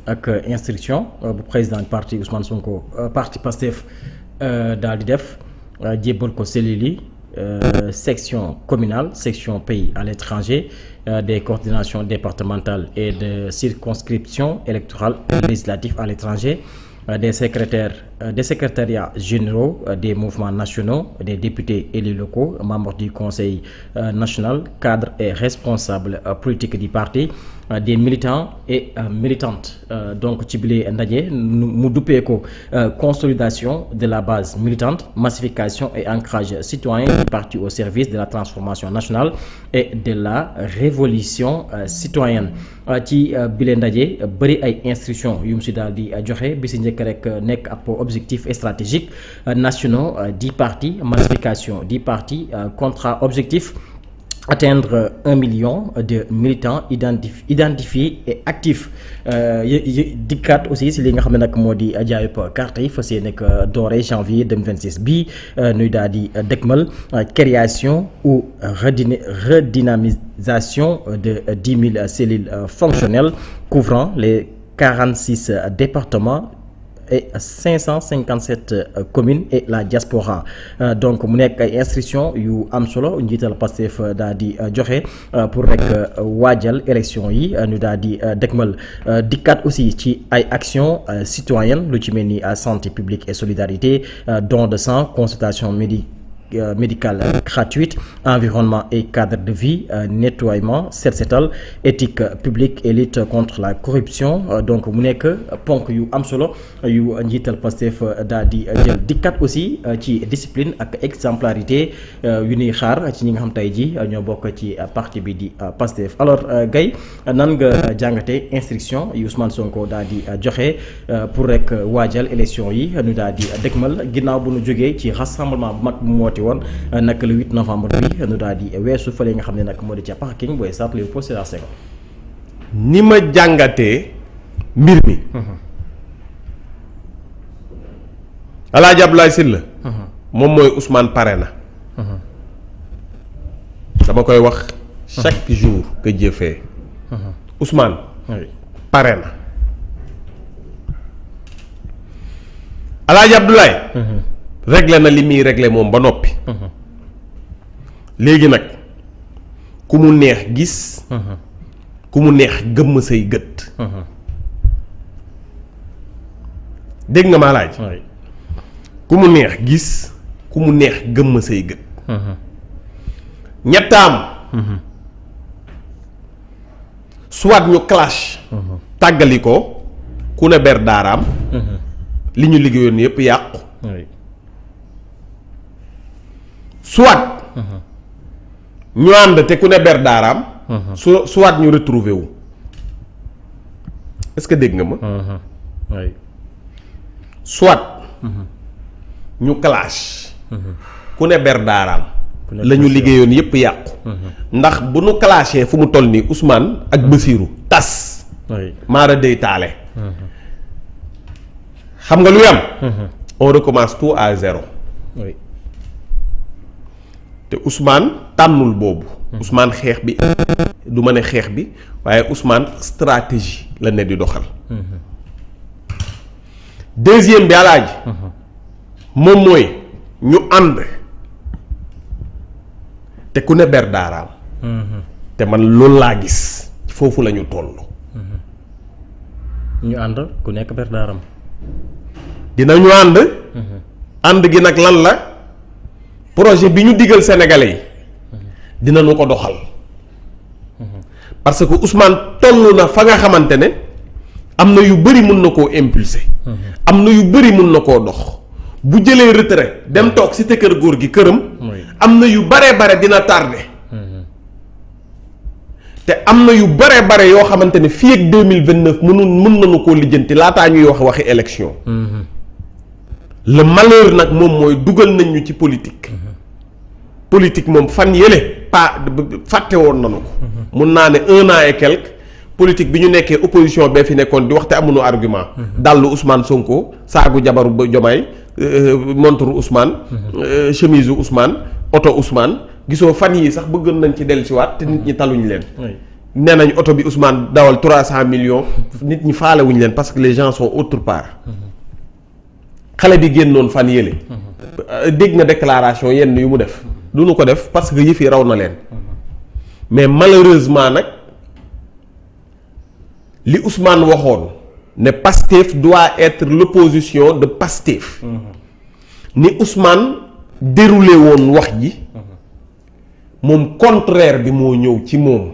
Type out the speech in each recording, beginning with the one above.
ak instruction bu président parti Ousmane Sonko parti Pastef daal di def jébbal ko cellules yi section communale section pays à l'étranger des coordinations départementales et de circonscription électorale législative à l'étranger des secrétariats généraux des mouvements nationaux, des députés élus locaux, membres du Conseil national, cadres et responsables politiques du parti, des militants et militantes. Donc ci bile ndaje mu duppee ko consolidation de la base militante, massification et ancrage citoyen du parti au service de la transformation nationale et de la révolution citoyenne. Ci bile ndaje bëri ay instructions yu mu si daal di joxe bi si njëkk rek nekk ab objectifs stratégiques nationaux du parti, massification du parti, contrat objectif atteindre 1 million de militants identifiés et actifs dikkaat aussi si li nga xam ne nag moo di jaayub carte yi fas yéene nekk doore janvier 2026 bii nuy daal di dëgmal création ou redynamisation de 10 000 cellules fonctionnelles couvrant les 46 départements et 557 communes et la diaspora. Donc mu nekk ay instructions yu am solo njiital Pastef daal di joxe pour rek waajal élection yi ñu daal di dëgmal dikkaat aussi ci ay actions citoyennes lu ci mel ni santé publique et solidarité, don de sang, consultation médicale gratuite, environnement et cadre de vie, nettoiement, set setal, éthique publique et lutte contre la corruption. Donc mu nekk ponk yu am solo yu njiital Pastef daal di jël dikkat aussi ci discipline ak exemplarité yu ñuy xaar ci ñi nga xam tey ji ñoo bokk ci parti bi di Pastef. Alors Gaye nan nga jàngate instruction yu Ousmane Sonko daal di joxe pour rek waajal élection yi ñu daal di dëgmal ginnaaw bu ñu jógee ci rassemblement bu mag bu woon nag le 8 novembre bi nu daal di weesu fële nga xam ne nag moo di ca parking booy Stade Léopold Sédar Senghor. ni ma jàngatee mbir mi. Alaaji Abdoulaye Sylla moom mooy Ousmane pare na. dama koy wax chaque jour que Dieu fait. Ousmane. pare na. Alaaji Abdoulaye. réglé na li muy réglé moom ba noppi. léegi nag ku mu neex gis. ku mu neex gëmm say gët. dégg nga maa laaj. ku mu neex gis ku mu neex gëmm say gët. ñettaam. soit ñu clash. tàggali ko ku ne ber daaraam. li ñu liggéeyoon yépp yàqu. soit ñu ànd te ku ne ber daaraam. soit ñu retrouver wu. est-ce que dégg nga ma. soit ñu clash. ku ne ber daaraam. la ñu liggéeyoon yépp yàqu. ndax bu nu clashee fu mu toll nii Ousmane ak Bassirou tas. maara day taale. xam nga lu yam. on recommence tout à zéro. te Ousmane tànnul boobu. Ousmane xeex bi du ma ne xeex bi waaye Ousmane stratégie la ne di doxal. deuxième bi alaaji moom mooy ñu ànd te ku ne ber daaraam. te man loolu laa gis foofu la ñu toll. ñu ànd ku nekk ber daaram. dinañu ànd. ànd gi nag lan la. projet bi ñu digal sénégalais yi dinañu ko doxal parce que Ousmane toll na fa nga xamante ne am na yu bëri mën na koo impulser. am na yu bëri mën na koo dox bu jëlee retrait dem toog ci te kër góor gi këram. am na yu bare dina tardé. te am na yu bare yoo xamante ne fii ak 2029 mën nañu koo lijjanti laataa ñuy waxi élection. le malheur nag moom mooy dugal nañ ñu ci politique. politique moom fan yële fàtte woon nañu ko. mun naa ne 1 an et quelque politique bi ñu nekkee opposition bee fi nekkoon di waxte amuñu argument. dallu Ousmane Sonko saagu jabaru ba Jomaay montre Ousmane. chemise Ousmane oto Ousmane gisoo fan yii sax bëggoon nañ ci dellusiwaat te nit ñi taluñ leen. nee nañ oto bi Ousmane dawal 300 millions nit ñi faale wuñ leen parce que les gens sont autre part. xale bi génnoon fan yële. dégg nga déclaration yenn yu mu def. du nu ko def parce que yëf yi raw na leen. mais malheureusement nag li Ousmane waxoon ne Pastef doit être l'opposition de Pastef. ni Ousmane déroulé woon wax ji. moom contraire bi moo ñëw ci moom.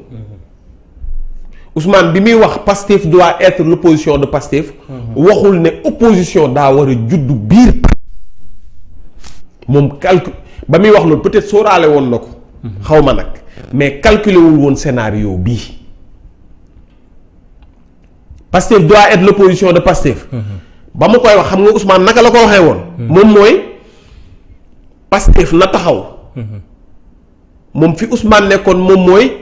Ousmane bi muy wax Pastef doit être l'opposition de Pastef. waxul ne opposition daa war a juddu biir. moom calcul ba muy wax loolu peut-être sóoraale woon na ko. xaw ma nag mais calculé wul woon scénario bii. Pastef doit être l'opposition de Pastef. ba mu koy wax xam nga Ousmane naka la ko waxee woon. moom mooy Pastef na taxaw. moom fi Ousmane nekkoon moom mooy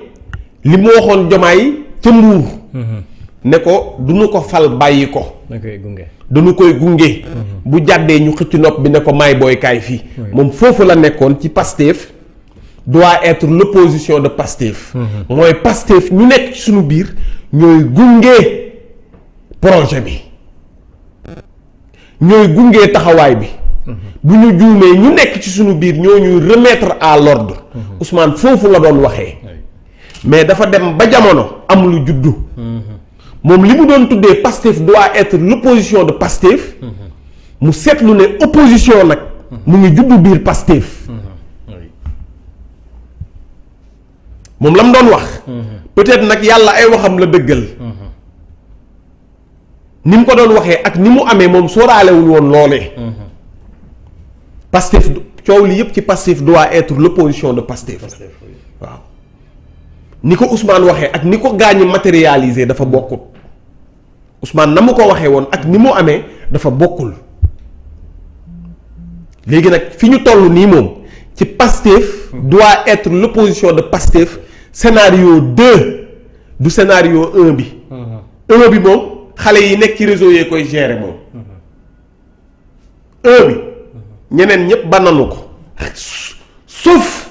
li mu waxoon Diomaye ca Mbuur. ne ko du ñu ko fal bàyyi ko. dañu koy gunge. bu jàddee ñu xëcc nopp bi ne ko may booy kaay fii. moom foofu la nekkoon ci Pastef doit être l'opposition de Pastef. mooy Pastef ñu nekk ci suñu biir ñooy gunge projet bi ñooy gunge taxawaay bi. bu ñu juumee ñu nekk ci suñu biir ñoo ñuy remettre à l'ordre. Ousmane foofu la doon waxee. mais dafa dem ba jamono am lu juddu. moom li mu doon tuddee Pastef doit être l'opposition de Pastef. mu seetlu ne opposition nag. mu ngi juddu biir Pastef. moom la mu doon wax. peut-être nag yàlla ay waxam la dëggal. ni mu ko doon waxee ak ni mu amee moom sóoraalewul woon loolee. Pastef coow li yëpp ci Pastef doit être l'opposition de Pastef. waaw ni ko Ousmane waxee ak ni ko gaañu matérialiser dafa bokkul. Ousmane na mu ko waxee woon ak ni mu amee dafa bokkul. léegi nag fi ñu toll nii moom ci Pastef doit être l'opposition de Pastef scénario 2 du scénario 1 bi. 1 bi moom xale yi nekk ci réseau yee koy gérer moom. 1 bi. ñeneen ñëpp bananu ko sauf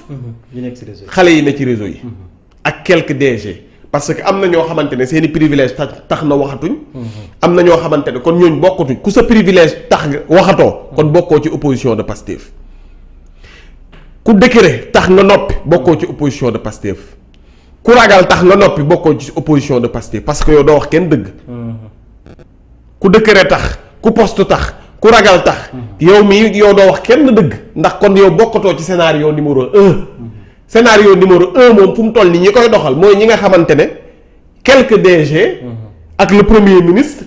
xale yi ne ci réseau yi ak quelques DG parce que am na ñoo xamante ne seeni privilège tax na waxatuñ am na ñoo xamante ne kon ñooñ bokkatuñ ku sa privilège tax nga waxatoo kon bokkoo ci opposition de Pastef ku décret tax nga noppi bokkoo ci opposition de Pastef ku ragal tax nga noppi bokkoo ci opposition de Pastef parce que yow doo wax kenn dëgg ku décret tax ku poste tax ku ragal tax yow mii yow doo wax kenn dëgg ndax kon yow bokkatoo ci scénario numéro 1. scénario numéro 1 moom fu mu toll nii ñi koy doxal mooy ñi nga xamante ne quelques DG. ak le premier ministre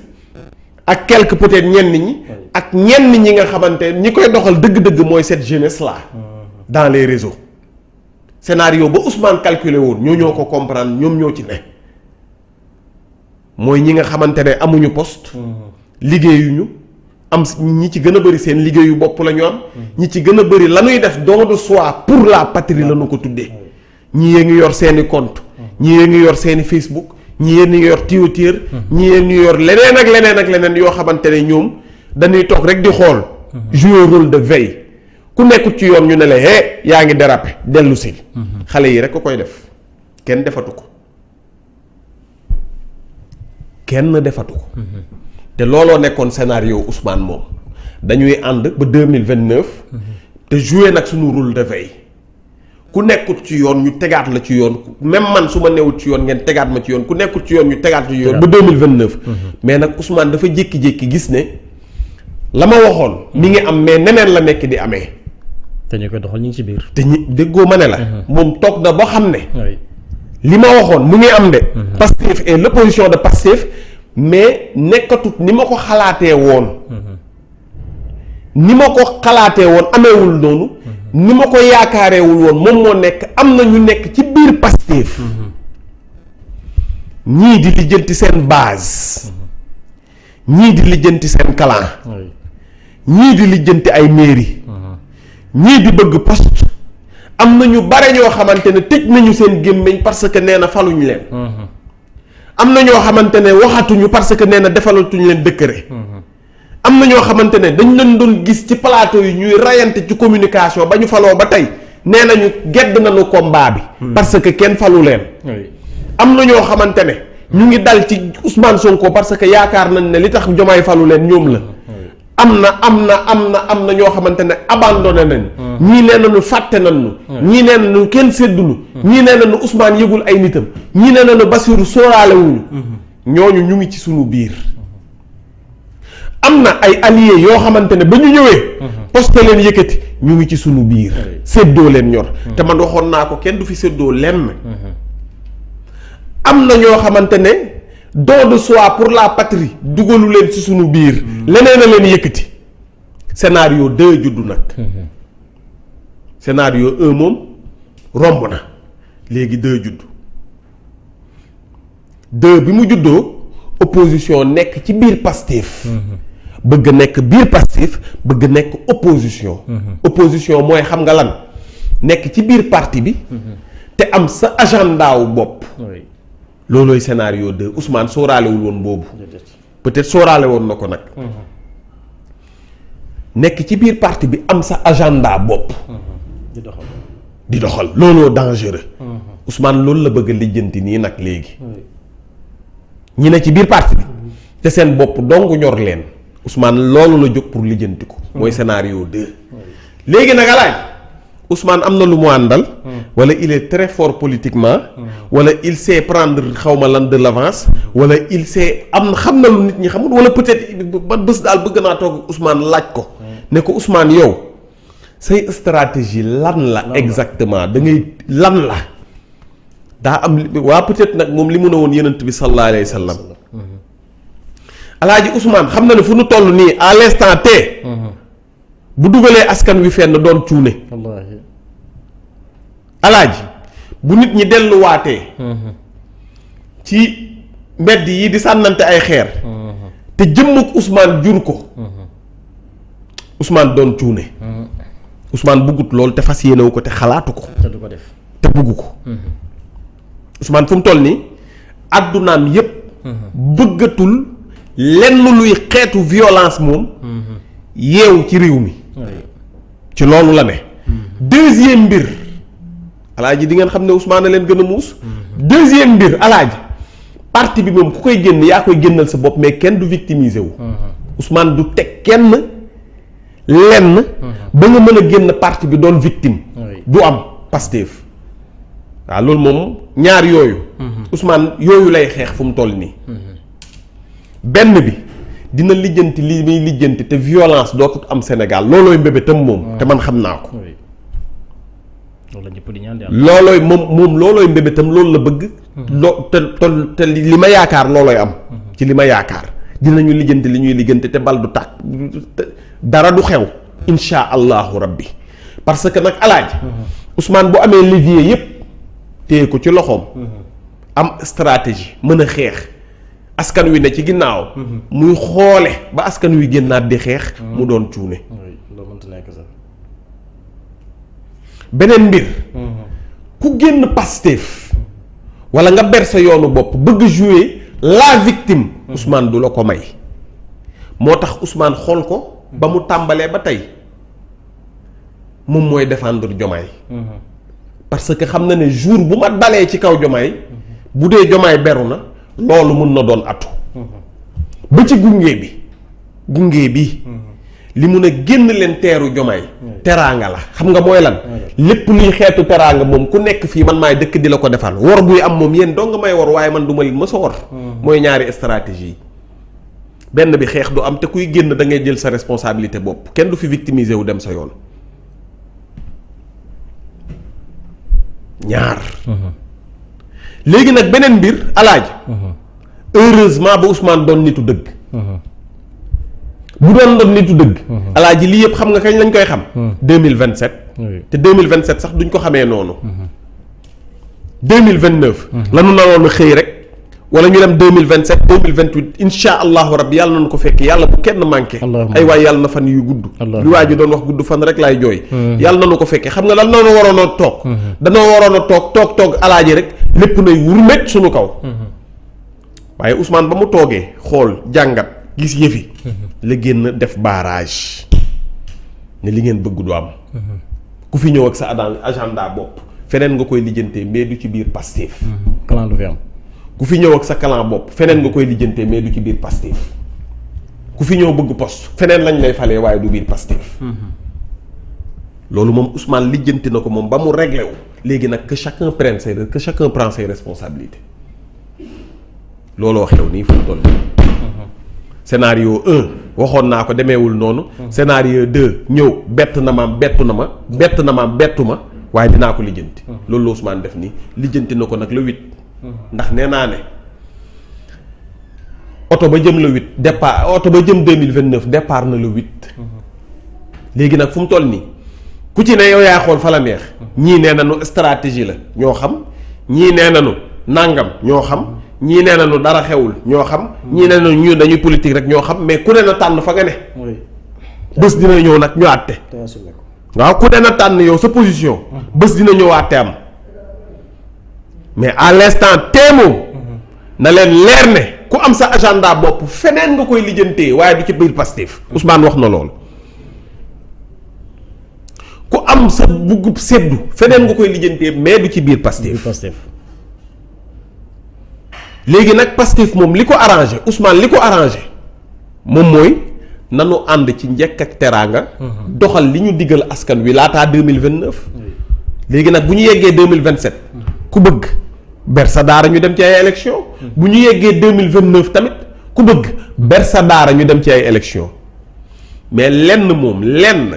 ak quelques peut-être ñenn ñi. ak ñenn ñi nga xamante ñi koy doxal dëgg-dëgg mooy cette jeunesse là. dans les réseaux. scénario ba Ousmane calculé woon ñoo ko comprendre ñoom ñoo ci ne. mooy ñi nga xamante ne amuñu poste. liggéeyuñu. am ñi ci gën a bëri seen liggéeyu bopp la ñu am. ñi ci gën a bëri la ñuy def don de soi pour la patrie la ñu ko tuddee. ñii yee ngi yor seeni compte ñii yee ngi yor seeni Facebook ñii yee ngi yor Twitter. ñii yee ngi yor leneen ak leneen ak leneen yoo xamante ne ñoom dañuy toog rek di xool. jouer rôle de veille ku nekkut ci yoon ñu ne la yaa ngi déraper dellu si. xale yi rek ko koy def kenn defatu ko kenn defatu ko. te looloo nekkoon scénario Ousmane moom dañuy ànd ba 2029. te jouer nag suñu rôle de veille ku nekkut ci yoon ñu tegaat la ci yoon même man su ma newut ci yoon ngeen tegaat ma ci yoon ku nekkut ci yoon ñu tegaat ci yoon ba 2029. mais nag Ousmane dafa jékki-jékki gis ne la ma waxoon mi ngi am mais neneen la nekk di amee. te ñu koy doxal ñu ngi ci biir. te ñi déggoo ma ne la. moom toog na ba xam ne. li ma waxoon mu ngi am de. Pastef et l'opposition de Pastef. mais nekkatut ni ma ko xalaatee woon. ni ma ko xalaatee woon ameewul noonu. ni ma ko yaakaareewul woon moom moo nekk am na ñu nekk ci biir Pastef. ñii di lijjanti seen base. ñii di lijjanti seen clan. ñii di lijjanti ay mairie. ñii di bëgg poste. am na ñu bare ñoo xamante ne tëj nañu seen gémmiñ parce que nee na faluñ leen. am na ñoo xamante ne waxatuñu parce que nee na defalatuñu leen décret. am na ñoo xamante ne dañ leen doon gis ci plateau yi ñuy rayante ci communication ba ñu faloo ba tey nee nañu gedd nañu combat bi. parce que kenn falu leen. am na ñoo xamante ne ñu ngi dal ci Ousmane Sonko parce que yaakaar nañ ne li tax Diomaye falu leen ñoom la. am na ñoo xamante ne abandonné nañ. ñii nee nañu fàtte nañu. ñii nee nañu kenn séddunu. ñii nee nañu Ousmane yëgul ay nitam. ñii nee nañu Bassirou sóoraale wuñu. ñooñu ñu ngi ci sunu biir. am na ay alliés yoo xamante ne ba ñu ñëwee. poste leen yëkkati ñu ngi ci sunu biir. séddoo leen ñor. te man waxoon naa ko kenn du fi séddoo lenn. am na ñoo xamante ne don de soi pour la patrie dugalu leen ci sunu biir. leneen a leen yëkkati. scénario 2 juddu nag. scénario 1 moom romb na léegi 2 juddu 2 bi mu juddoo opposition nekk ci biir Pastef. bëgg nekk biir Pastef bëgg nekk opposition. opposition mooy xam nga lan nekk ci biir parti bi. te am sa agenda wu bopp. loolooy scénario 2 Ousmane sóoraalewul woon boobu. peut-être sóoraale woon na ko nag. nekk ci biir parti bi am sa agenda bopp. di doxal looloo dangereux. Ousmane loolu la bëgg a lijjanti nii nag léegi. ñi ne ci biir parti bi. te seen bopp dong ñor leen. Ousmane loolu la jóg pour lijjanti ko. mooy scénario 2. léegi nag alaaj Ousmane am na lu mu àndal. wala il est très fort politiquement. wala il sait prendre xawma lan de l'avance. wala il sait xam na lu nit ñi xamul wala peut-être ba bés daal bëgg naa toog Ousmane laaj ko. ne ko Ousmane yow say stratégie lan la exactement da ngay lan la daa am waa peut-être nag moom li mu ne woon Yonent bi sallallahu alayhi wa sallam. alaaji Ousmane xam na ne fu nu toll nii à l'instant T. bu dugalee askan wi fenn doon cuune. alaaji bu nit ñi delluwaatee. ci mbedd yi di sànnante ay xeer. te jëmmuk Ousmane jur ko. Ousmane doon cuune. Ousmane buggut lool te fas yéenewu ko te xalaatu ko. te du ko def te buggu ko. Ousmane fu mu toll nii addunaam yépp bëggatul lenn luy xeetu violence moom. yeewu ci réew mi. ci loolu la ne. deuxième mbir alaaji di ngeen xam ne Ousmane a leen gën a muus. deuxième mbir alaaji parti bi moom ku koy génn yaa koy génnal sa bopp mais kenn du victimiser wu. Ousmane du teg kenn lenn. ba nga mën a génn parti bi doon victime. du am Pastef. waaw loolu moom ñaar yooyu. Ousmane yooyu lay xeex fu mu toll nii. benn bi dina lijjanti li muy lijjanti te violence dootut am Sénégal loolooy mbébétam moom. te man xam naa ko. loolu la ñëpp di ñaan loolooy moom loolooy mbébétam loolu la bëgg. te li ma yaakaar loolooy am. ci li ma yaakaar dinañu lijjanti li ñuy lijjanti te bal du tàkk dara du xew. insha allahu rabbi parce que nag alaaji Ousmane bu amee levier yépp téye ko ci loxoom. am stratégie mën a xeex. askan wi ne ci ginnaaw. muy xoole ba askan wi génnaat di xeex. mu doon cuune. loolu mënta nekk sax. beneen mbir. ku génn Pastef wala nga ber sa yoonu bopp bëgg jouer la victime. Ousmane du la ko may. moo tax Ousmane xool ko ba mu tàmbalee ba tey moom mooy défendre Diomaye. parce que xam na ne jour bu ma dalee ci kaw Diomaye bu dee Diomaye beru na. loolu mën na doon atu. ba ci gunge bi. li mun a génn leen teeru Diomaye. teraanga la xam nga mooy lan. lépp luy xeetu teraanga moom ku nekk fii man maay dëkk di la ko defal wor buy am moom yéen doo nga may wor waaye man du ma leen mës a wor. mooy ñaari stratégie yi. benn bi xeex du am te kuy génn da ngay jël sa responsabilité bopp kenn du fi victimiser wu dem sa yoon. ñaar. léegi nag beneen mbir alaaji heureusement ba Ousmane doon nitu dëgg. bu doon nitu dëgg. alaaji lii yëpp xam nga kañ lañ koy xam. 2027. te 2027 sax duñ ko xamee noonu. 2029. lanu naroon a xëy rek wala ñu dem 2027 2028 insha allahu rabbi yàlla nañu ko fekk yàlla bu kenn manqué. ay waay yàlla na fan yu gudd. li waa ji doon wax gudd fan rek laay jooy. yàlla nañu ko fekkee xam nga lan noonu waroon a toog. danoo waroon a toog alaaji rek lépp nay wurmet suñu kaw. waaye Ousmane ba mu toogee xool jàngat gis yëfi. la génn def barrage ne li ngeen bëgg du am. ku fi ñëw ak sa agenda bopp feneen nga koy lijjantee mais du ci biir Pastef. clan du fi am. ku fi ñëw ak sa clan bopp feneen nga koy lijjantee mais du ci biir Pastef ku fi ñëw bëgg poste feneen lañ lay falee waaye du biir Pastef. loolu moom Ousmane lijjanti na ko moom ba mu réglé wu. léegi nag que chacun prend ses responsabilités looloo xew nii fu mu toll nii. scénario 1 waxoon naa ko demeewul noonu. scénario 2 ñëw bett na ma bettu ma waaye dinaa ko lijjanti. loolu la Ousmane def nii lijjanti na ko nag le 8. ndax nee naa ne oto ba jëm le 8 départ oto ba jëm 2029 départ na le 8. léegi nag fu mu toll nii ku ci ne yow yaa xool fa la neex. ñii nee nañu stratégie la ñoo xam ñii nee nañu nàngam ñoo xam. ñii nee nañu dara xewul ñoo xam. ñii nee nañu ñun dañuy politique rek ñoo xam mais ku ne na tànn fa nga ne. bés dina ñëw nag ñu àtte. waaw ku ne na tànn yow sa position. bés dina ñëw àtte am. mais à l'instant téemoom. na leen leer ne ku am sa agenda bopp feneen nga koy lijjantee waaye du ci biir Pastef. Ousmane wax na loolu. ku am sa buggub seddu feneen nga koy lijjantee mais du ci biir Pastef. léegi nag Pastef moom li ko arrangé Ousmane li ko arrangé moom mooy nanu ànd ci njëkk ak teraanga. doxal li ñu diggal askan wi laataa 2029. léegi nag bu ñu yeggee 2027. ku bëgg ber sa daara ñu dem ci ay élection bu ñu yeggee 2029 tamit ku bëgg ber sa daara ñu dem ci ay élection mais lenn moom lenn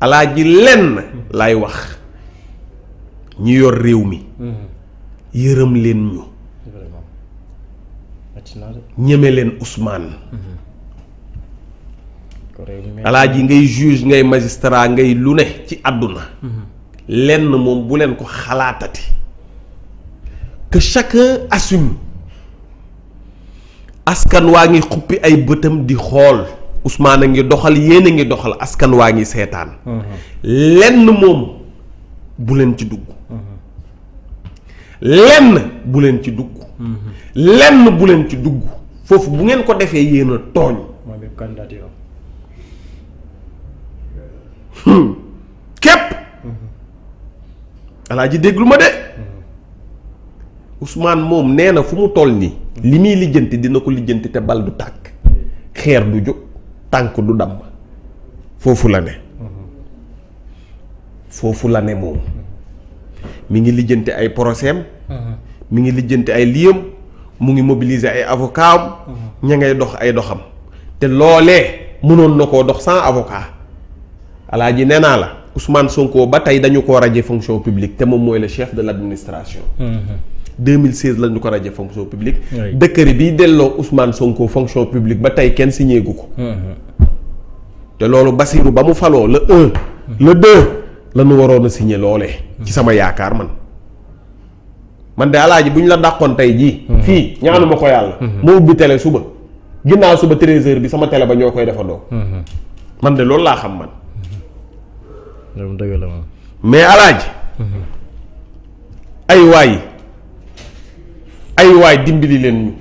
alaaji lenn laay wax. ñi yor réew mi yërëm leen ñu ñeme leen Ousmane alaaji ngay juge ngay magistrat ngay lu ne ci àdduna lenn moom bu leen ko xalaatati que chacun assume askan waa ngi xuppi ay bëtam di xool Ousmane a ngi doxal yéen a ngi doxal askan waa ngi seetaan lenn moom bu leen ci dugg lenn bu leen ci dugg lenn bu leen ci dugg foofu bu ngeen ko defee yéen a tooñ képp alaaji déglu ma de Ousmane moom nee na fu mu toll nii li muy lijjanti dina ko lijjanti te bal du tàkk xeer du jóg tànk du damm foofu la ne foofu la ne moom mi ngi lijjanti ay procès mi ngi lijjanti ay liyam mu ngi mobiliser ay avocat ña ngay dox ay doxam te loolee mënoon na koo dox sans avocat alaaji nee naa la Ousmane Sonko ba tey dañu ko radier fonction publique te moom mooy le chef de l'administration 2016 lañu ko radier fonction publique décret bi delloo Ousmane Sonko fonction publique ba tey kenn signé gu ko te loolu Bassirou ba mu faloo le 1 le 2 la ñu waroon a signé loolee ci sama yaakaar man de alaaji bu ñu la dàqoon tey jii fii ñaanuma ko yàlla ma ubbi télé suba ginnaaw suba 13h bi sama télé ba ñoo koy defandoo man de loolu laa xam man dëgg la moom mais alaaji ay waay dimbali leen ñu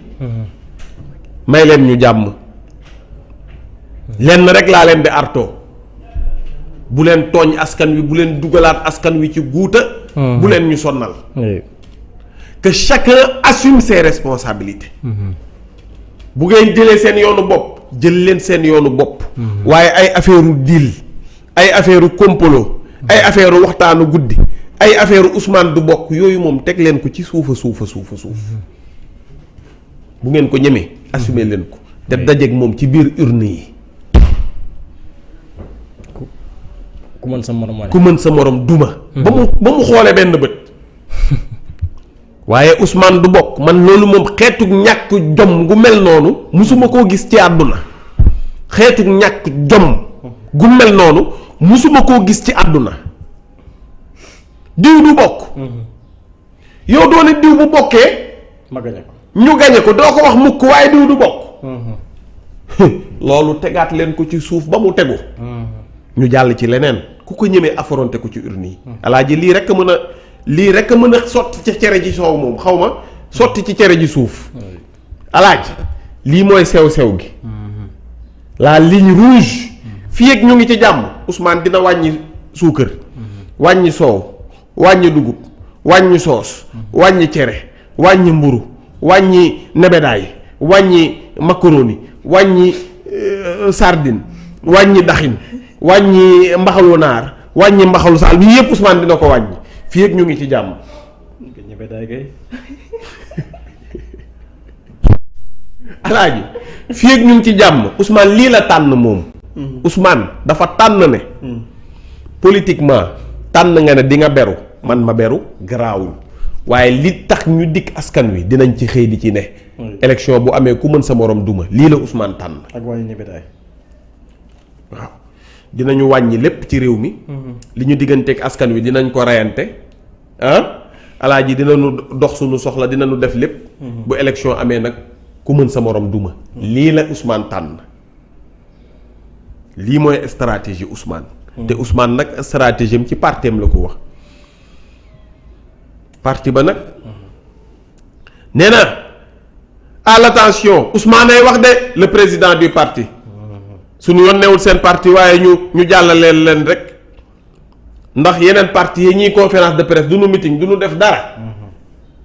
may leen ñu jàmm lenn rek laa leen di artoo bu leen tooñ askan wi bu leen dugalaat askan wi ci guuta bu leen ñu sonnal que chacun assume ses responsabilités bu ngeen jëlee seen yoonu bopp jël leen seen yoonu bopp waaye ay affaire u deal ay affaire u complot ay affaire u waxtaanu guddi ay affaire u Ousmane du bokk yooyu moom teg leen ko ci suufa suuf bu ngeen ko ñemee assumer leen ko te dajeeg moom ci biir urne yi ku mën sa morom duma ba mu xoolee benn bët waaye Ousmane du bokk man loolu moom xeetu ñàkk jom gu mel noonu musuma koo gis ci àdduna xeetu ñàkk jom gu mel noonu musuma koo gis ci àdduna diw du bokk yow doone diw bu bokkee ma gañe ko ñu gañe ko doo ko wax mukk waaye diw du bokk loolu tegaat leen ko ci suuf ba mu tegu ñu jàll ci leneen ku ko ñemee affronter ko ci urne yi alaaji lii rek a mën a sotti ci cere ji soow moom xaw ma sotti ci cere ji suuf alaaji lii mooy sew-sew gi la ligne rouge fii ak ñu ngi ci jàmm Ousmane dina wàññi suukar wàññi soow wàññi dugub wàññi soos wàññi cere wàññi mburu wàññi nebedaay wàññi macaroni wàññi sardine wàññi daxin wàññi mbaxalu naar wàññi mbaxalu saal bi yépp Ousmane dina ko wàññi fii ak ñu ngi ci jàmm. alaaji fii ak ñu ngi ci jàmm Ousmane lii la tànn moom. Ousmane dafa tànn ne. politiquement tànn nga ne di nga beru man ma beru garaawul waaye li tax ñu dikk askan wi dinañ ci xëy di ci ne. élection bu amee ku mën sa morom duma lii la Ousmane tànn. ak wàññi nebedaay. waaw dinañu wàññi lépp ci réew mi. li ñu digganteeg askan wi dinañ ko reyante alaaji dinañu dox suñu soxla dinañu def lépp. bu élection amee nag ku mën sa morom duma. lii la Ousmane tànn lii mooy stratégie Ousmane. te Ousmane nag stratégie am ci parteem la ko wax. parti ba nag nee na à l'attention Ousmane ay wax de le président du parti. suñu yoon newul seen parti waaye ñu jàllaleel leen rek ndax yeneen parti yi ñuy conférence de presse du nu meeting du nu def dara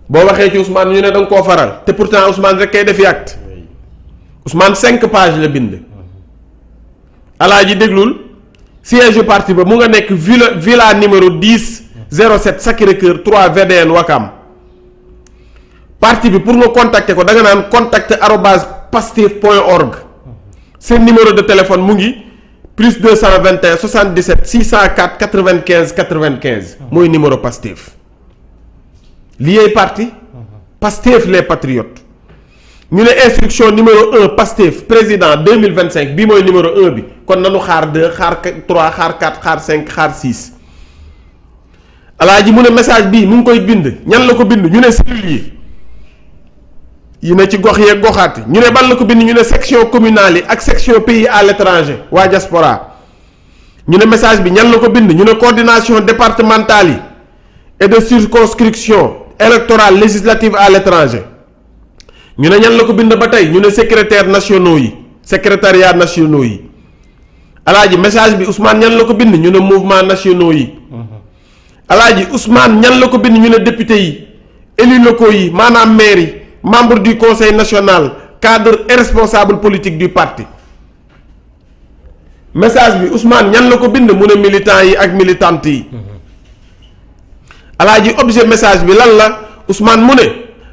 boo waxee ci Ousmane ñu ne da nga koo faral te pourtant Ousmane rek kay defi acte Ousmane 5 pages la bind. alaaji déglul siège parti ba mu nga nekk villa numéro 10 07 Sacré-Cœur 3 VDN Wakam parti bi pour nga contacter ko da nga naan contact@pastef.org. seen numéro de téléphone mu ngi plus 221 77 604 95 95 mooy numéro Pastef liy parti Pastef les patriotes ñu ne instruction numéro 1 Pastef président 2025 bii mooy numéro 1 bi kon nanu xaar 2 xaar 3 xaar 4 xaar 5 xaar 6 alaaji mu ne message bii mu ngi koy bind ñan la ko bind ñu ne cellules yi ne ci gox yeeg goxaati ñu ne ban la ko bind ñu ne section communale yi ak section pays à l'étranger waa diaspora ñu ne message bi ñan la ko bind ñu ne coordination départementale yi et de circonscription électorale législative à l'étranger ñu ne ñan la ko bind ba tey ñu ne secrétaire nationaux yi secrétariat nationaux yi alaaji message bi Ousmane ñan la ko bind ñu ne mouvement nationaux yi alaaji Ousmane ñan la ko bind ñu ne député yi élus locaux yi maanaam maire yi membre du conseil national cadre et responsable politique du parti message bi Ousmane ñan la ko bind mu ne militants yi ak militantes yi alaaji objet message bi lan la Ousmane mu ne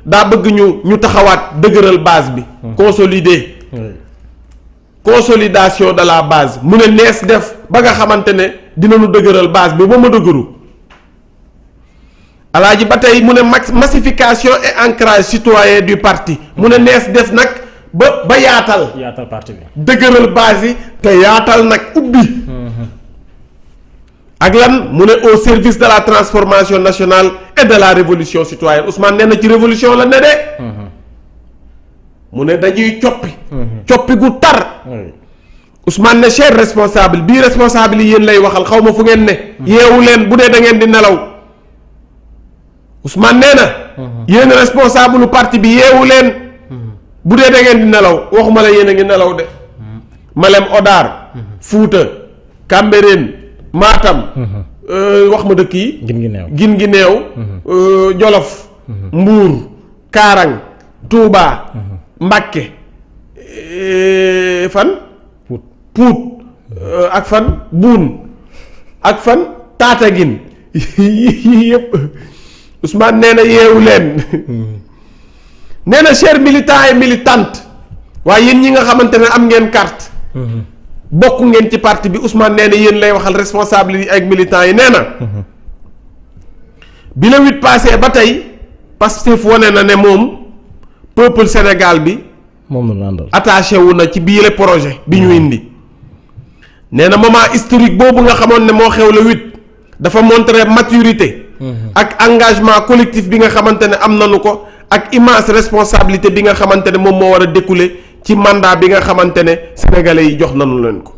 daa bëgg ñu taxawaat dëgëral base bi consolider consolidation de la base mu ne nees def ba nga xamante ne dinañu dëgëral base bi ba ma dëgëru alaaji ba tey mu ne massification et ancrage citoyen du parti mu ne nees def nag ba yaatal parti bi dëgëral base yi te yaatal nag ubbi ak lan mu ne au service de la transformation nationale et de la révolution citoyenne Ousmane nee na ci révolution la ne de mu ne dañuy coppi gu tar Ousmane ne cher responsable bii responsable yi yéen lay waxal xaw ma fu ngeen ne yeewu leen bu dee da ngeen di nelaw Ousmane nee na yéen responsable parti bi yeewu leen bu dee da ngeen di nelaw waxuma la yéen a ngi nelaw de Malem Hodar Fuuta Cambérène Matam wax ma dëkk yi gin gi neew Jolof Mbuur Kaarang Touba Mbàkke fan Pout ak fan Buun ak fan Taataguine yii yëpp Ousmane nee na yeewu leen nee na chers militants et militantes waaye yéen ñi nga xamante ne am ngeen carte bokk ngeen ci parti bi Ousmane nee na yéen lay waxal responsable yi ak militants yi nee na bi le 8 passé ba tey Pastef wane na ne moom peuple Sénégal bi attaché wu na ci biir projet bi ñu indi nee na moment historique boobu nga xamoon ne moo xew le 8 dafa montrer maturité ak engagement collectif bi nga xamante ne am nañu ko ak immense responsabilité bi nga xamante ne moom moo war a découler ci mandat bi nga xamante ne sénégalais yi jox nañu leen ko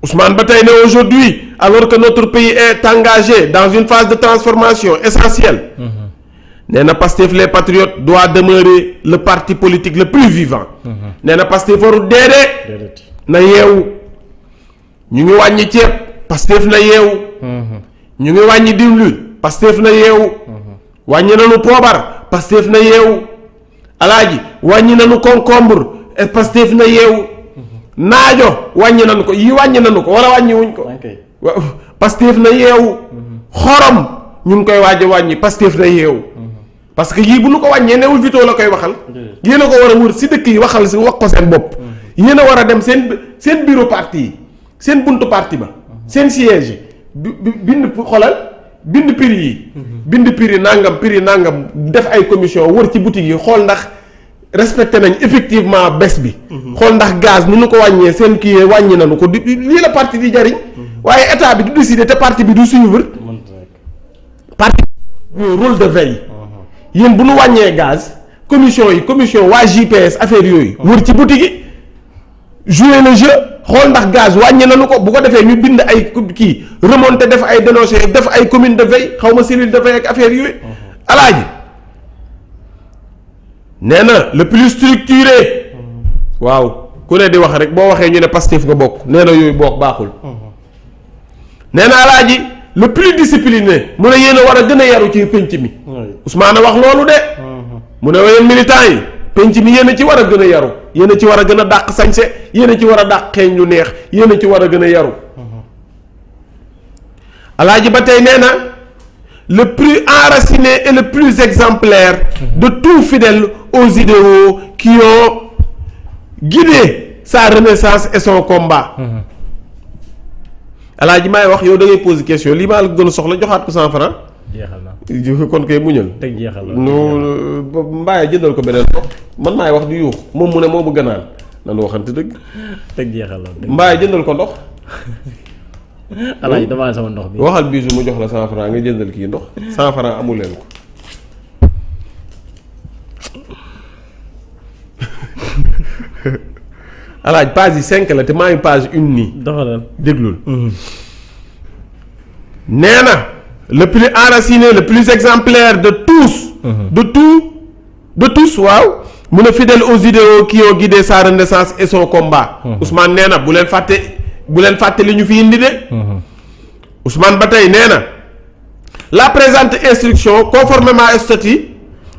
Ousmane ba tey ne aujourd'hui alors que notre pays est engagé dans une phase de transformation essentielle nee na Pastef les patriotes doit demeurer le parti politique le plus vivant nee na Pastef warul déedéet na yeewu ñu ngi wàññi ceeb Pastef na yeewu. ñu ngi wàññi diwlin Pastef na yeewu. wàññi nañu poobar Pastef na yeewu. alaaji wàññi nañu concombre Pastef na yeewu. naajo wàññi nañu ko yii wàññi nañu ko wala wàññi wuñ ko. waaw Pastef na yeewu. xorom ñu ngi koy waaj a wàññi Pastef na yeewu. parce que yii bu ñu ko wàññee newul Vito la koy waxal. yéen a ko war a wër si dëkk yi waxal si wax ko seen bopp. yéen a war a dem seen bureau parti yi seen buntu parti ba. seen siège bind xolal bind prix yi. bind prix nangam def ay commission wër ci boutique yi xool ndax respecté nañ effectivement bés bi. xool ndax gaz ni ñu ko wàññee seen kii wàññi nañu ko lii la parti di jariñ. waaye état bi du décider te parti bi du suivre. parti rôle de veille. yéen bu nu wàññee gaz commission waa JPS affaire yooyu. wër ci boutique yi jouer le jeu xool ndax gaz wàññi nañu ko bu ko defee ñu bind ay kii remonté def ay dénoncé def ay commune de veille xaw ma cellule de veille ak affaire yooyu. alaaji nee na le plus structuré. waaw ku ne di wax rek boo waxee ñu ne Pastef nga bokk nee na yooyu bokk baaxul. nee na alaaji le plus discipliné mu ne yéen a war a gën a yaru ci penc mi. Ousmane wax loolu de. mu ne yéen militants yi penc mi yéen a ci war a gën a yaru yéen a ci war a gën a dàq sañse yéen a ci war a dàq xeeñ lu neex yéen a ci war a gën a yaru. alaaji ba tey nee na le plus enraciné et le plus exemplaire de tout fidèle aux idéaux qui ont guidé sa renaissance et son combat. alaaji maay wax yow da ngay poser question lii maa la gën a soxla joxaat ko 100 francs. jeexal na kon kay muñal. teg jeexal la Mbaye jëndal ko beneen ndox man maay wax di yuux moom mu ne moo bëgg naan nanu waxante dëgg. teg jeexal la Mbaye jëndal ko ndox. alaaji damaa sama ndox bi. waxal bisu mu jox la 100 francs nga jëndal kii ndox 100 francs amul leen ko. alaaj page yi 5 la te maa ngi page 1 nii. doxalal déglul. nee na le plus enraciné le plus exemplaire de tous. de tous waaw. mu ne fidèle aux idéaux qui ont guidé sa renaissance et son combat. Ousmane nee na bu leen fàtte li ñu fi indi de. Ousmane ba tey nee na la présente instruction conformément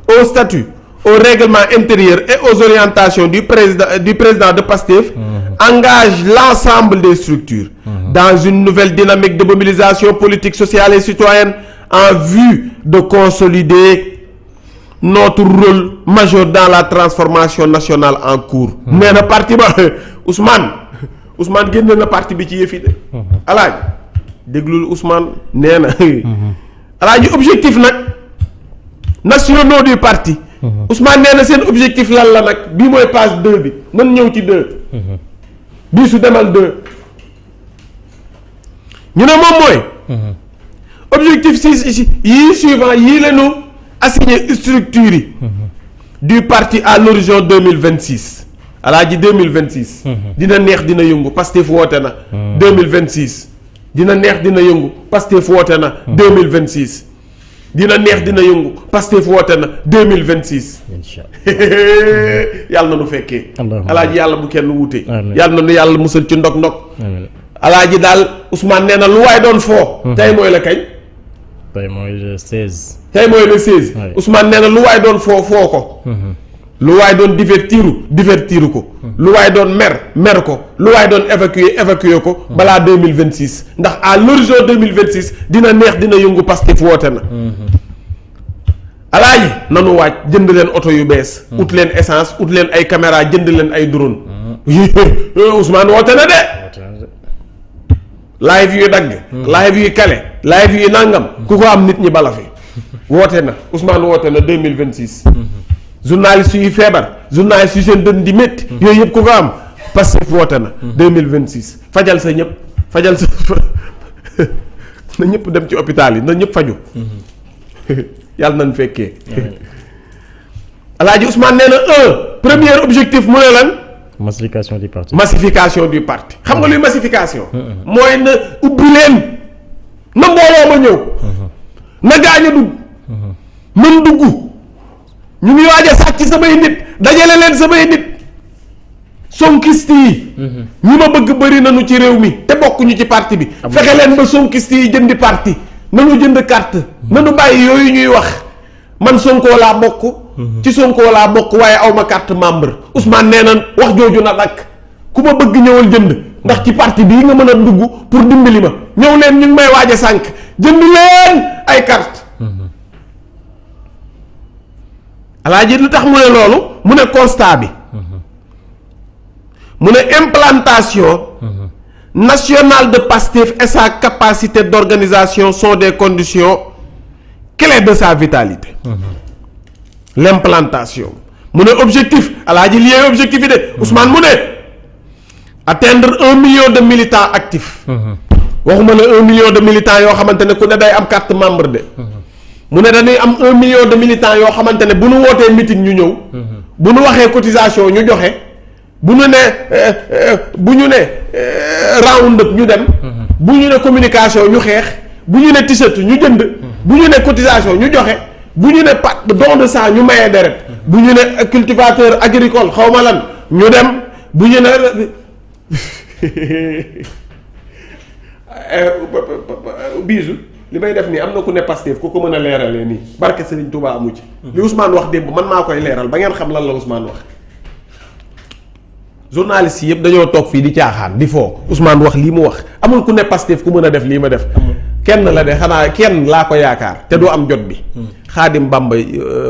au statut au règlement intérieur et aux orientations du président de Pastef engage l'ensemble des structures dans une nouvelle dynamique de mobilisation politique, sociale et citoyenne en vue de consolider notre rôle majeur dans la transformation nationale en cours. nee na parti ba Ousmane génne na parti bi ci yëfi de alaaj déglul Ousmane nee na alaaji objectif nag nationaux du parti. Ousmane nee na seen objectif lan la nag bii mooy page 2 bi mën ñëw ci 2. bii su demal 2. ñu ne moom mooy. objectif yii suivant yii la ñu assigné structure yi. du parti à l'horizon 2026. alaaji 2026. dina neex dina yëngu Pastef woote na. 2026. dina neex dina yëngu Pastef woote na. 2026. dina neex dina yëngu Pastef woote na 2026. incha allah yàlla na nu fekkee. alaaji yàlla bu kenn wuute. yàlla na nu yàlla musal ci ndog-ndog. alaaji daal Ousmane nee na lu waay doon foo. tey mooy la kañ. tey mooy le 16. tey mooy le 16. Ousmane nee na lu waay doon foo ko. lu waay doon divertiru ko. lu waay doon mer ko. lu waay doon évacuer ko. balaa 2026 ndax à l'horizon 2026 dina neex dina yëngu Pastef woote na. alaaji nanu waaj jënd leen oto yu bees. ut leen essence ut leen ay caméra jënd leen ay drone. Ousmane woote na de. live yu dagg. live yu kale. live yu nangam. ku ko am nit ñi bala fi. woote na Ousmane woote na 2026. journaliste yu feebar journaliste yu seen dën di métti. yooyu yëpp ku ko am Pastef woote na. 2026 fajal sa ñëpp fajal sa na ñëpp dem ci hôpital yi na ñëpp faju yàlla nañ fekkee. Alaaji Ousmane nee na premier objectif mu ne lan. massification du parti. massification du parti xam nga luy massification. mooy na ubbi leen na mbooloo ma ñëw. na gaañ a dugg. mën dugg. ñu ngi waaj a sàcc samay nit dajale leen samay nit sonkiste yi. ñi ma bëgg bëri nañu ci réew mi te bokkuñu ci parti bi. fexe leen ba sonkiste yi jëndi parti nañu jënd carte. nañu bàyyi yooyu ñuy wax man Sonko laa bokk. ci Sonko laa bokk waaye aw ma carte membre Ousmane nee na wax jooju na dakk ku ma bëgg ñëwal jënd ndax ci parti bii nga mën a dugg pour dimbali ma ñëw leen ñu ngi may waaj a sànq jënd leen ay carte alaaji lu tax mu ne loolu mu ne constat bi mu ne implantation nationale de Pastef et sa capacité d'organisation sont des conditions clés de sa vitalité. L'implantation mu ne objectif alaaji lié objectif yi de Ousmane mu ne atteindre 1 million de militants actifs. waxuma la 1 million de militants yoo xamante ne ku ne day am carte membre de. mu ne dañuy am 1 million de militants yoo xamante ne bu nu wootee meeting ñu ñëw. bu nu waxee cotisation ñu joxe. bu ñu ne round up ñu dem. bu ñu ne communication ñu xeex. bu ñu ne t-shirt ñu jënd. bu ñu ne cotisation ñu joxe. bu ñu ne don de sang ñu mayee deret. bu ñu ne cultivateur agricole xaw ma lan ñu dem bu ñu ne biisu li may def nii am na ku ne Pastef ku ko mën a leeralee nii barke Serigne Touba amu ci. li Ousmane wax démb man maa koy leeral ba ngeen xam lan la Ousmane wax. journaliste yi yëpp dañoo toog fii di caaxaan di foo Ousmane wax lii mu wax amul ku ne Pastef ku mën a def lii ma def. kenn la de xanaa kenn laa ko yaakaar te du am jot bi. Xaadim Bamba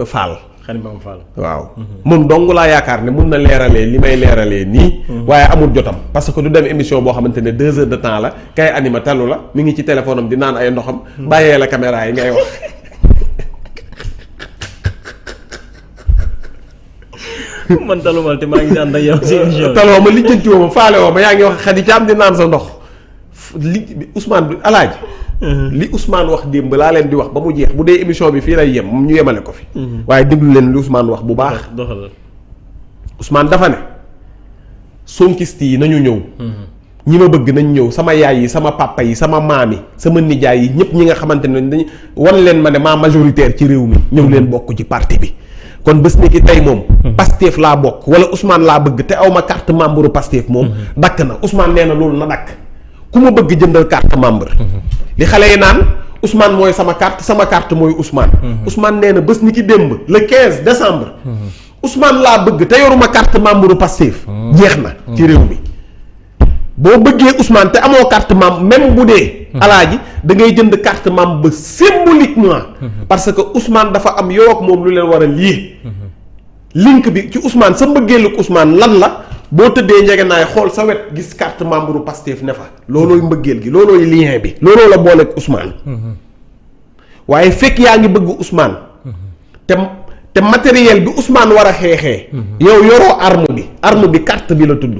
Fall. Xaadim Bamba Fall waaw. moom dong laa yaakaar ne mun na leeralee li may leeralee nii. waaye amul jotam parce que du dem émission boo xamante ne 2 heures de temps la kay anima talu la mi ngi ci téléphone am di naan ay ndoxam. bàyyee la caméra yi ngay wax. man talumal te maa ngi ànd ak yow ci émission taloo ma lijjanti woo ma faale woo ma yaa ngi wax xadi caam di naan sa ndox li Ousmane bi alaaji li Ousmane wax démb laa leen di wax ba mu jeex bu dee émission bi fii lay yem ñu yemale ko fi. waaye déglu leen li Ousmane wax bu baax. Ousmane dafa ne sonkiste yi nañu ñëw. ñi ma bëgg nañ ñëw sama yaay yi sama papa yi sama maam yi sama nijaay yi ñëpp ñi nga xamante ne dañu wan leen ma ne maa majoritaire ci réew mi ñëw leen bokk ci parti bi. kon bés ni ki tey moom. Pastef laa bokk wala Ousmane laa bëgg te aw ma carte membre Pastef moom. dakk na Ousmane nee na loolu na dakk ku ma bëgg jëndal carte membre. li xale yi naan Ousmane mooy sama carte mooy Ousmane. Ousmane nee na bés ni ki démb le 15 décembre. Ousmane laa bëgg te yoruma carte membre Pastef. jeex na ci réew mi boo bëggee Ousmane te amoo carte membre même bu dee. alaaji da ngay jënd carte membre ba symboliquement. parce que Ousmane dafa am yow ak moom lu leen war a lii. link bi ci Ousmane sa mbëggeelu Ousmane lan la boo tëddee njëgënaay xool sa wet gis carte membre Pastef ne fa loolooy mbëggeel gi loolooy lien bi. looloo la booleeg Ousmane. waaye fekk yaa ngi bëgg Ousmane. te matériel bi Ousmane war a xeexee. yow yoroo arme bi carte bi la tudd.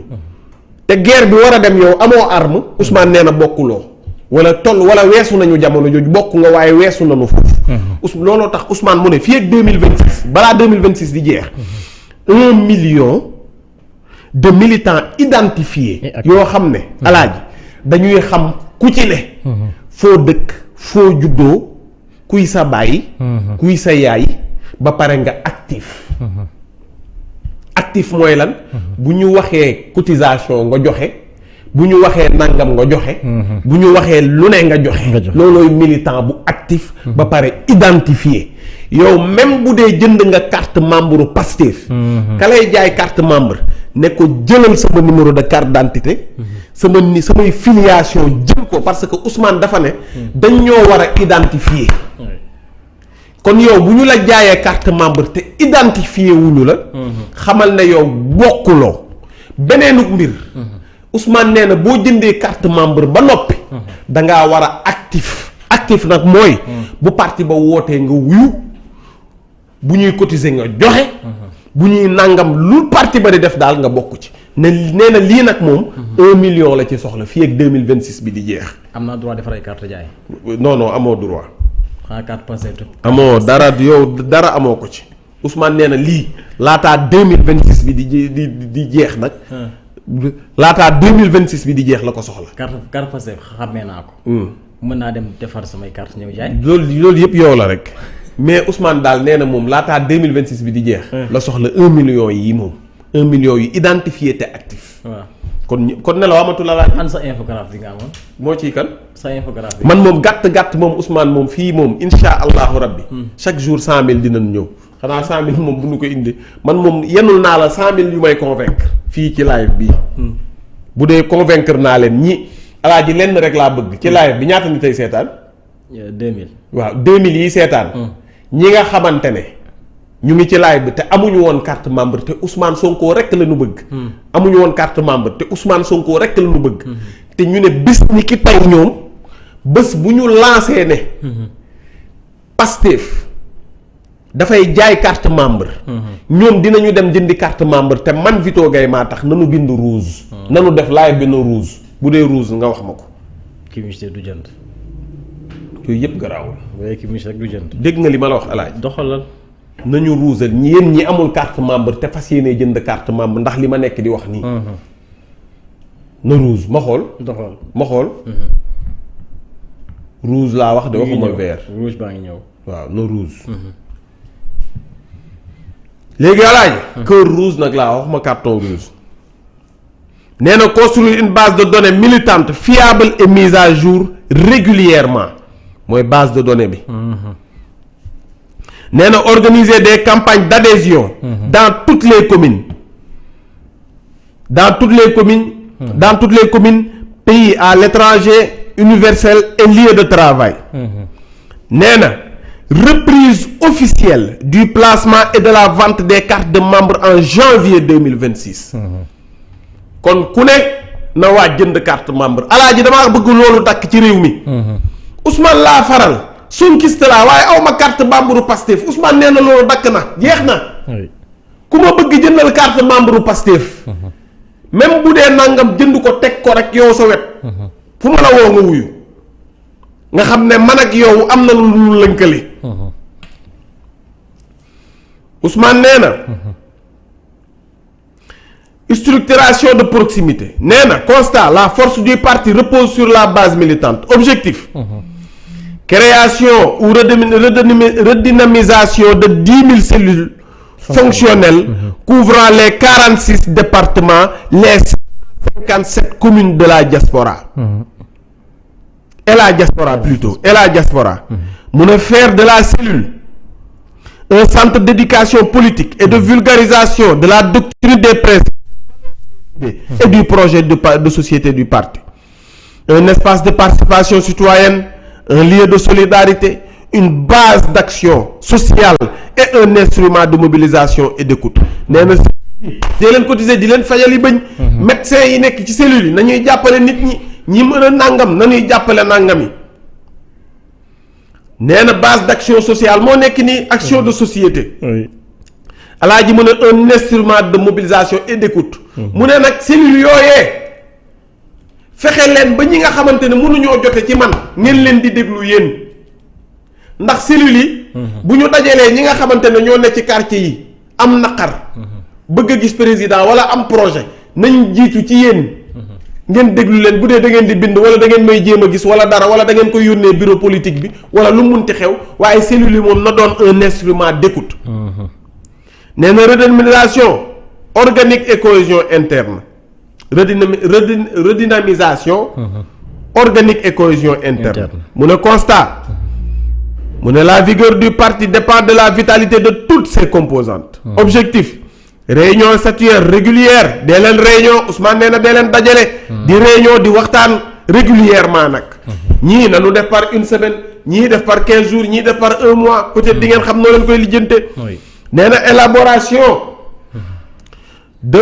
te guerre bi war a dem yow amoo arme Ousmane nee na bokkuloo wala weesu nañu jamono jooju bokk nga waaye weesu nañu foofu. looloo tax Ousmane mu ne fii ak 2026 balaa 2026 di jeex. 1 million de militants identifiés. yoo xam ne. alaaji dañuy xam ku ci ne. foo dëkk foo juddoo kuy sa baay. kuy sa yaay ba pare nga actif. actif mooy lan. bu ñu waxee cotisation nga joxe. bu ñu waxee nangam nga joxe. bu ñu waxee lu ne nga joxe. loolooy militant bu actif. ba pare identifié yow même bu dee jënd nga carte membre Pastef. ka lay jaay carte membre ne ko jëlal sama numéro de carte d'identité. samay filiation jël ko parce que Ousmane dafa ne. dañ ñoo war a identifier. kon yow bu ñu la jaayee carte membre te identifié wuñu la. xamal ne yow bokkuloo beneenuk mbir. Ousmane nee na boo jëndee carte membre ba noppi. da ngaa war a actif nag mooy. bu parti ba wootee nga wuyu bu ñuy cotiser nga joxe. bu ñuy nangam lu parti ba di def daal nga bokk ci nee na lii nag moom. 1 million la ci soxla fii ak 2026 bi di jeex. am naa droit defar ay carte jaay. non amoo droit. carte Pastef amoo dara amoo ko ci Ousmane nee na lii laataa 2026 bi di jeex nag. laataa 2026 bi di jeex la ko soxla. carte Pastef xamee naa ko. mën naa dem defar samay carte ñëw jaay. loolu yëpp yow la rek mais Ousmane daal nee na moom laataa 2026 bi di jeex. la soxla 1 million yi moom 1 million yu identifié te actif. waaw kon ne la amatul la laaj. an sa infographie bi nga amoon. moo ciy kan. sa infographie. man moom gàtt moom Ousmane moom fii moom insha allahu rabbi. chaque jour 100000 dinañ ñëw. xanaa 100000 moom bu ñu ko indi man moom yenul naa la 100000 yu may convaincre fii ci live bii. bu dee convaincre naa leen ñi alaaji lenn rek laa bëgg ci live bi ñaata nit tey seetaan. 2000. waaw 2000 yi seetaan. ñi nga xamante ne ñu ngi ci live bi te amuñu woon carte membre te Ousmane Sonko rek la ñu bëgg. amuñu woon carte membre te Ousmane Sonko rek la ñu bëgg. te ñu ne bis ni ki tey ñoom bés bu ñu lancé ne. Pastef dafay jaay carte membre. ñoom dinañu dem jëndi carte membre te man Vito Gaye maa tax nanu bind rouge. nanu def live bi na rouge bu dee rouge nga wax ma ko. kii ministère du jënd. yooyu yëpp garaawul. waaye kii ministère du jënd. dégg nga li ma la wax alaaj doxalal. nañu rouge ak yéen ñi amul carte membre te fas yéenee jënd carte membre ndax li ma nekk di wax nii. na rouge ma xool. doxal ma xool. rouge laa wax de waxuma vert. rouge baa ngi ñëw. waaw na rouge. léegi alaaj cœur rouge nag laa waxuma carton rouge. nee na construire une base de données militante fiable et mise à jour régulièrement mooy base de données bi. nee na organiser des campagnes d'adhésion. dans toutes les communes. dans toutes les communes pays à l'étranger universel et lieu de travail. nee na reprise officielle du placement et de la vente des cartes de membres en janvier 2026. kon ku ne na waa jënd carte membre alaaji damaa bëgg loolu dakk ci réew mi. Ousmane laa faral Sonkiste laa waaye aw ma carte membre Pastef Ousmane nee na loolu dakk na jeex na. ku ma bëgg jëndal carte membre Pastef. même bu dee nangam jënd ko teg ko rek yow sa wet. fu ma la woo nga wuyu. nga xam ne man ak yow am na lu lënkale. Ousmane nee na. structuration de proximité nee na constat la force du parti repose sur la base militante objectif. création ou redynamisation de 10 000 cellules fonctionnelles couvrant les 46 départements les 57 communes de la diaspora. Et la diaspora plutôt et la diaspora. mu ne faire de la cellule un centre d'éducation politique et de vulgarisation de la doctrine des principes et du projet de société du parti. Un espace de participation citoyenne, un lieu de solidarité, une base d'action sociale et un instrument de mobilisation et d'écoute. nee na di leen cotiser di leen fajal yi bañ. médecins yi nekk ci cellules yi nañuy jàppale nit ñi mën a nàngam nañuy jàppale nàngam yi. nee na base d'action sociale moo nekk nii action de société. alaaji mu ne un instrument de mobilisation et d'écoute. mu ne nag cellules yooyee fexe leen ba ñi nga xamante ne mënuñoo jote ci man ngeen leen di déglu yéen ndax cellules yi. bu ñu dajalee ñi nga xamante ne ñoo ne ci quartier yi am naqar. bëgg a gis président wala am projet nañ jiitu ci yéen. ngeen déglu leen bu dee da ngeen di bind wala da ngeen may jéem a gis wala dara wala da ngeen koy yónnee bureau politique bi wala lu munti xew waaye cellules yi moom na doon un instrument d'écoute. nee na redynamisation organique et cohésion interne redynamisation organique et cohésion interne mu ne constat mu ne la vigueur du parti dépend de la vitalité de toutes ses composantes. Objectif réunion statutaire régulière dee leen réunion Ousmane nee na dee leen dajale di réunion di waxtaan régulièrement nag ñii nañu def par une semaine ñii def par 15 jours ñii def par un mois peut-être di ngeen xam noo leen koy lijjante. nee na élaboration de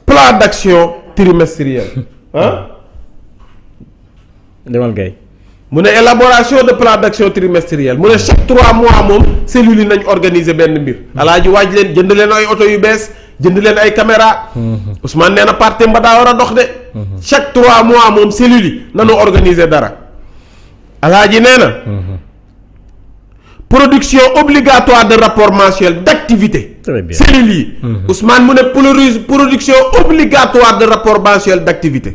plan d'action trimestriel demal gay mu ne élaboration de plan d'action trimestriel mu ne chaque 3 mois moom cellules yi nañ organiser benn mbir alaaji waaj leen jënd leen ay oto yu bees jënd leen ay caméra Ousmane nee na parti mba daa war a dox de chaque 3 mois moom cellules yi nañu organiser dara alaaji nee na production obligatoire de rapport mensuel d'activité cellules yi Ousmane mu ne production obligatoire de rapport mensuel d'activité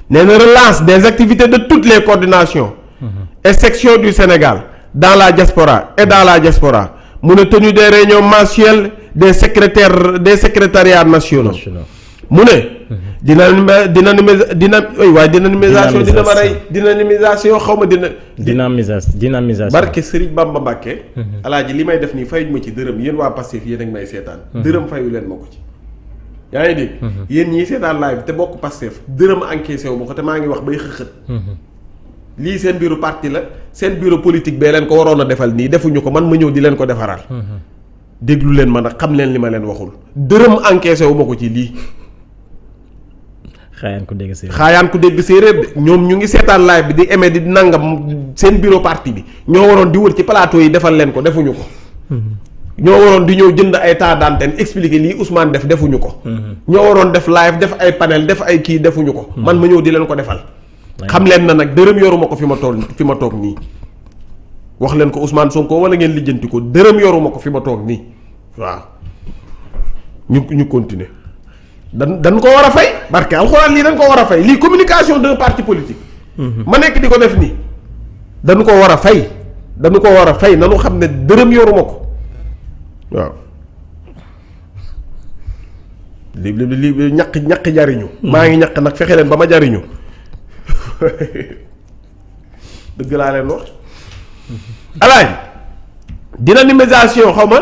nee na relance des activités de toutes les coordinations et sections du Sénégal dans la diaspora et dans la diaspora mu ne tenue des réunions mensuelles des secrétariats nationaux mu ne dynamisation dina ma rey dynamisation xaw ma dynamisation barke Serigne Bamba Mbàkke alaaji li may def nii fayuñ ma ci dërëm yéen waa Pastef yéen ak may seetaan dërëm fayu leen ma ko ci yaa ngi dégg yéen ñii seetaan live te bokk Pastef dërëm encaissé wu ma ko te maa ngi wax bay xëxët lii seen bureau parti la seen bureau politique bee leen ko waroon a defal nii defuñu ko man ma ñëw di leen ko defaral déglu leen ma nag xam leen li ma leen waxul dërëm encaissé wu ma ko ci lii xaayaan ku dégg séeréer de ñoom ñu ngi seetaan live bi di aimé di nangam seen bureau parti bi ñoo waroon di wër ci plateau yi defal leen ko defuñu ko ñoo waroon di ñëw jënd ay temps d'antenne expliquer lii Ousmane defuñu ko ñoo waroon def live def ay panel def ay kii defuñu ko man ma ñëw di leen ko defal xam leen na nag dërëm yoruma ko fi ma toog nii wax leen ko Ousmane Sonko wala ngeen lijjanti ko dërëm yoruma ko fi ma toog nii waaw ñu continuer dañ ko war a fay barke alxuraan lii dañ ko war a fay lii communication d'un parti politique ma nekk di ko def nii dañu ko war a fay nanu xam ne dërëm yoruma ko waaw li ñaq jariñu maa ngi ñaq nag fexe leen ba ma jariñu dëgg laa leen wax alaaji dynamisation xaw ma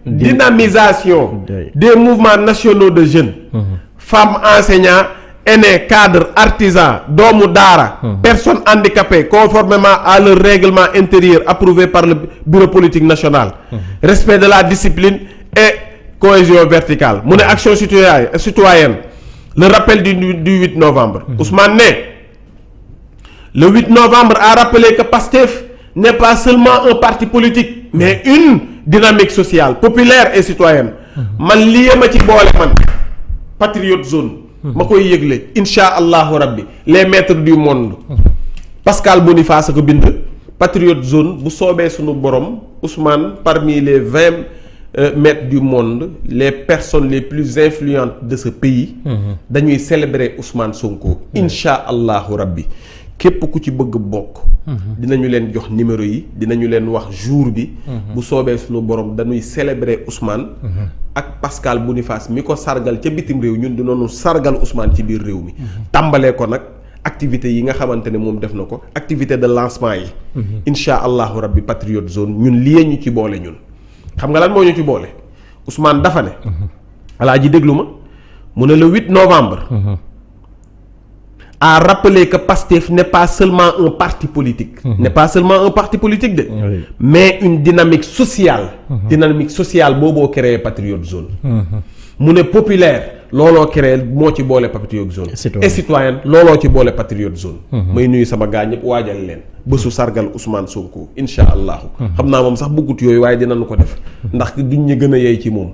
dynamisation des mouvements nationaux de jeunes femmes enseignants aînés cadres artisans doomu daara personnes handicapées conformément à leur règlement intérieur approuvé par le bureau politique national respect de la discipline et cohésion verticale mu ne action citoyenne le rappel du 8 novembre Ousmane ne le 8 novembre a rappelé que PASTEF n'est pas seulement un parti politique mais une dynamique sociale populaire et citoyenne man lii ma ci boole man patriote zone ma koy yëgle insha allahu rabbi les maîtres du monde Pascal Boniface ko bind patriote zone bu soobee sunu borom Ousmane parmi les 20 maîtres du monde les personnes les plus influentes de ce pays dañuy célébrer Ousmane Sonko insha allahu rabbi képp ku ci bëgg bokk dinañu leen jox numéro yi dinañu leen wax jour bi bu soobee sunu borom dañuy célébrer Ousmane ak Pascal Boniface mi ko sargal ca bitim réew ñun dinañu sargal Ousmane ci biir réew mi tàmbalee ko nag activité yi nga xamante ne moom def na ko activité de lancement yi insha allahu rabbi patriote zone ñun lii ñu ci boole ñun xam nga lan moo ñu ci boole Ousmane dafa ne alaa ji déglu ma mu ne le 8 novembre a rappelé que PASTEF n'est pas seulement un parti politique n'est pas seulement un parti politique de mais une dynamique sociale dynamique sociale booboo créé patriote zone mu ne populaire looloo créé moo ci boole patriote zone et citoyenne looloo ci boole patriote zone may nuyu sama gaa ñëpp waajal leen bésu sargal Ousmane Sonko insha allahu xam naa moom sax bëggut yooyu waaye dinañu ko def ndax duñ ñu gën a yey ci moom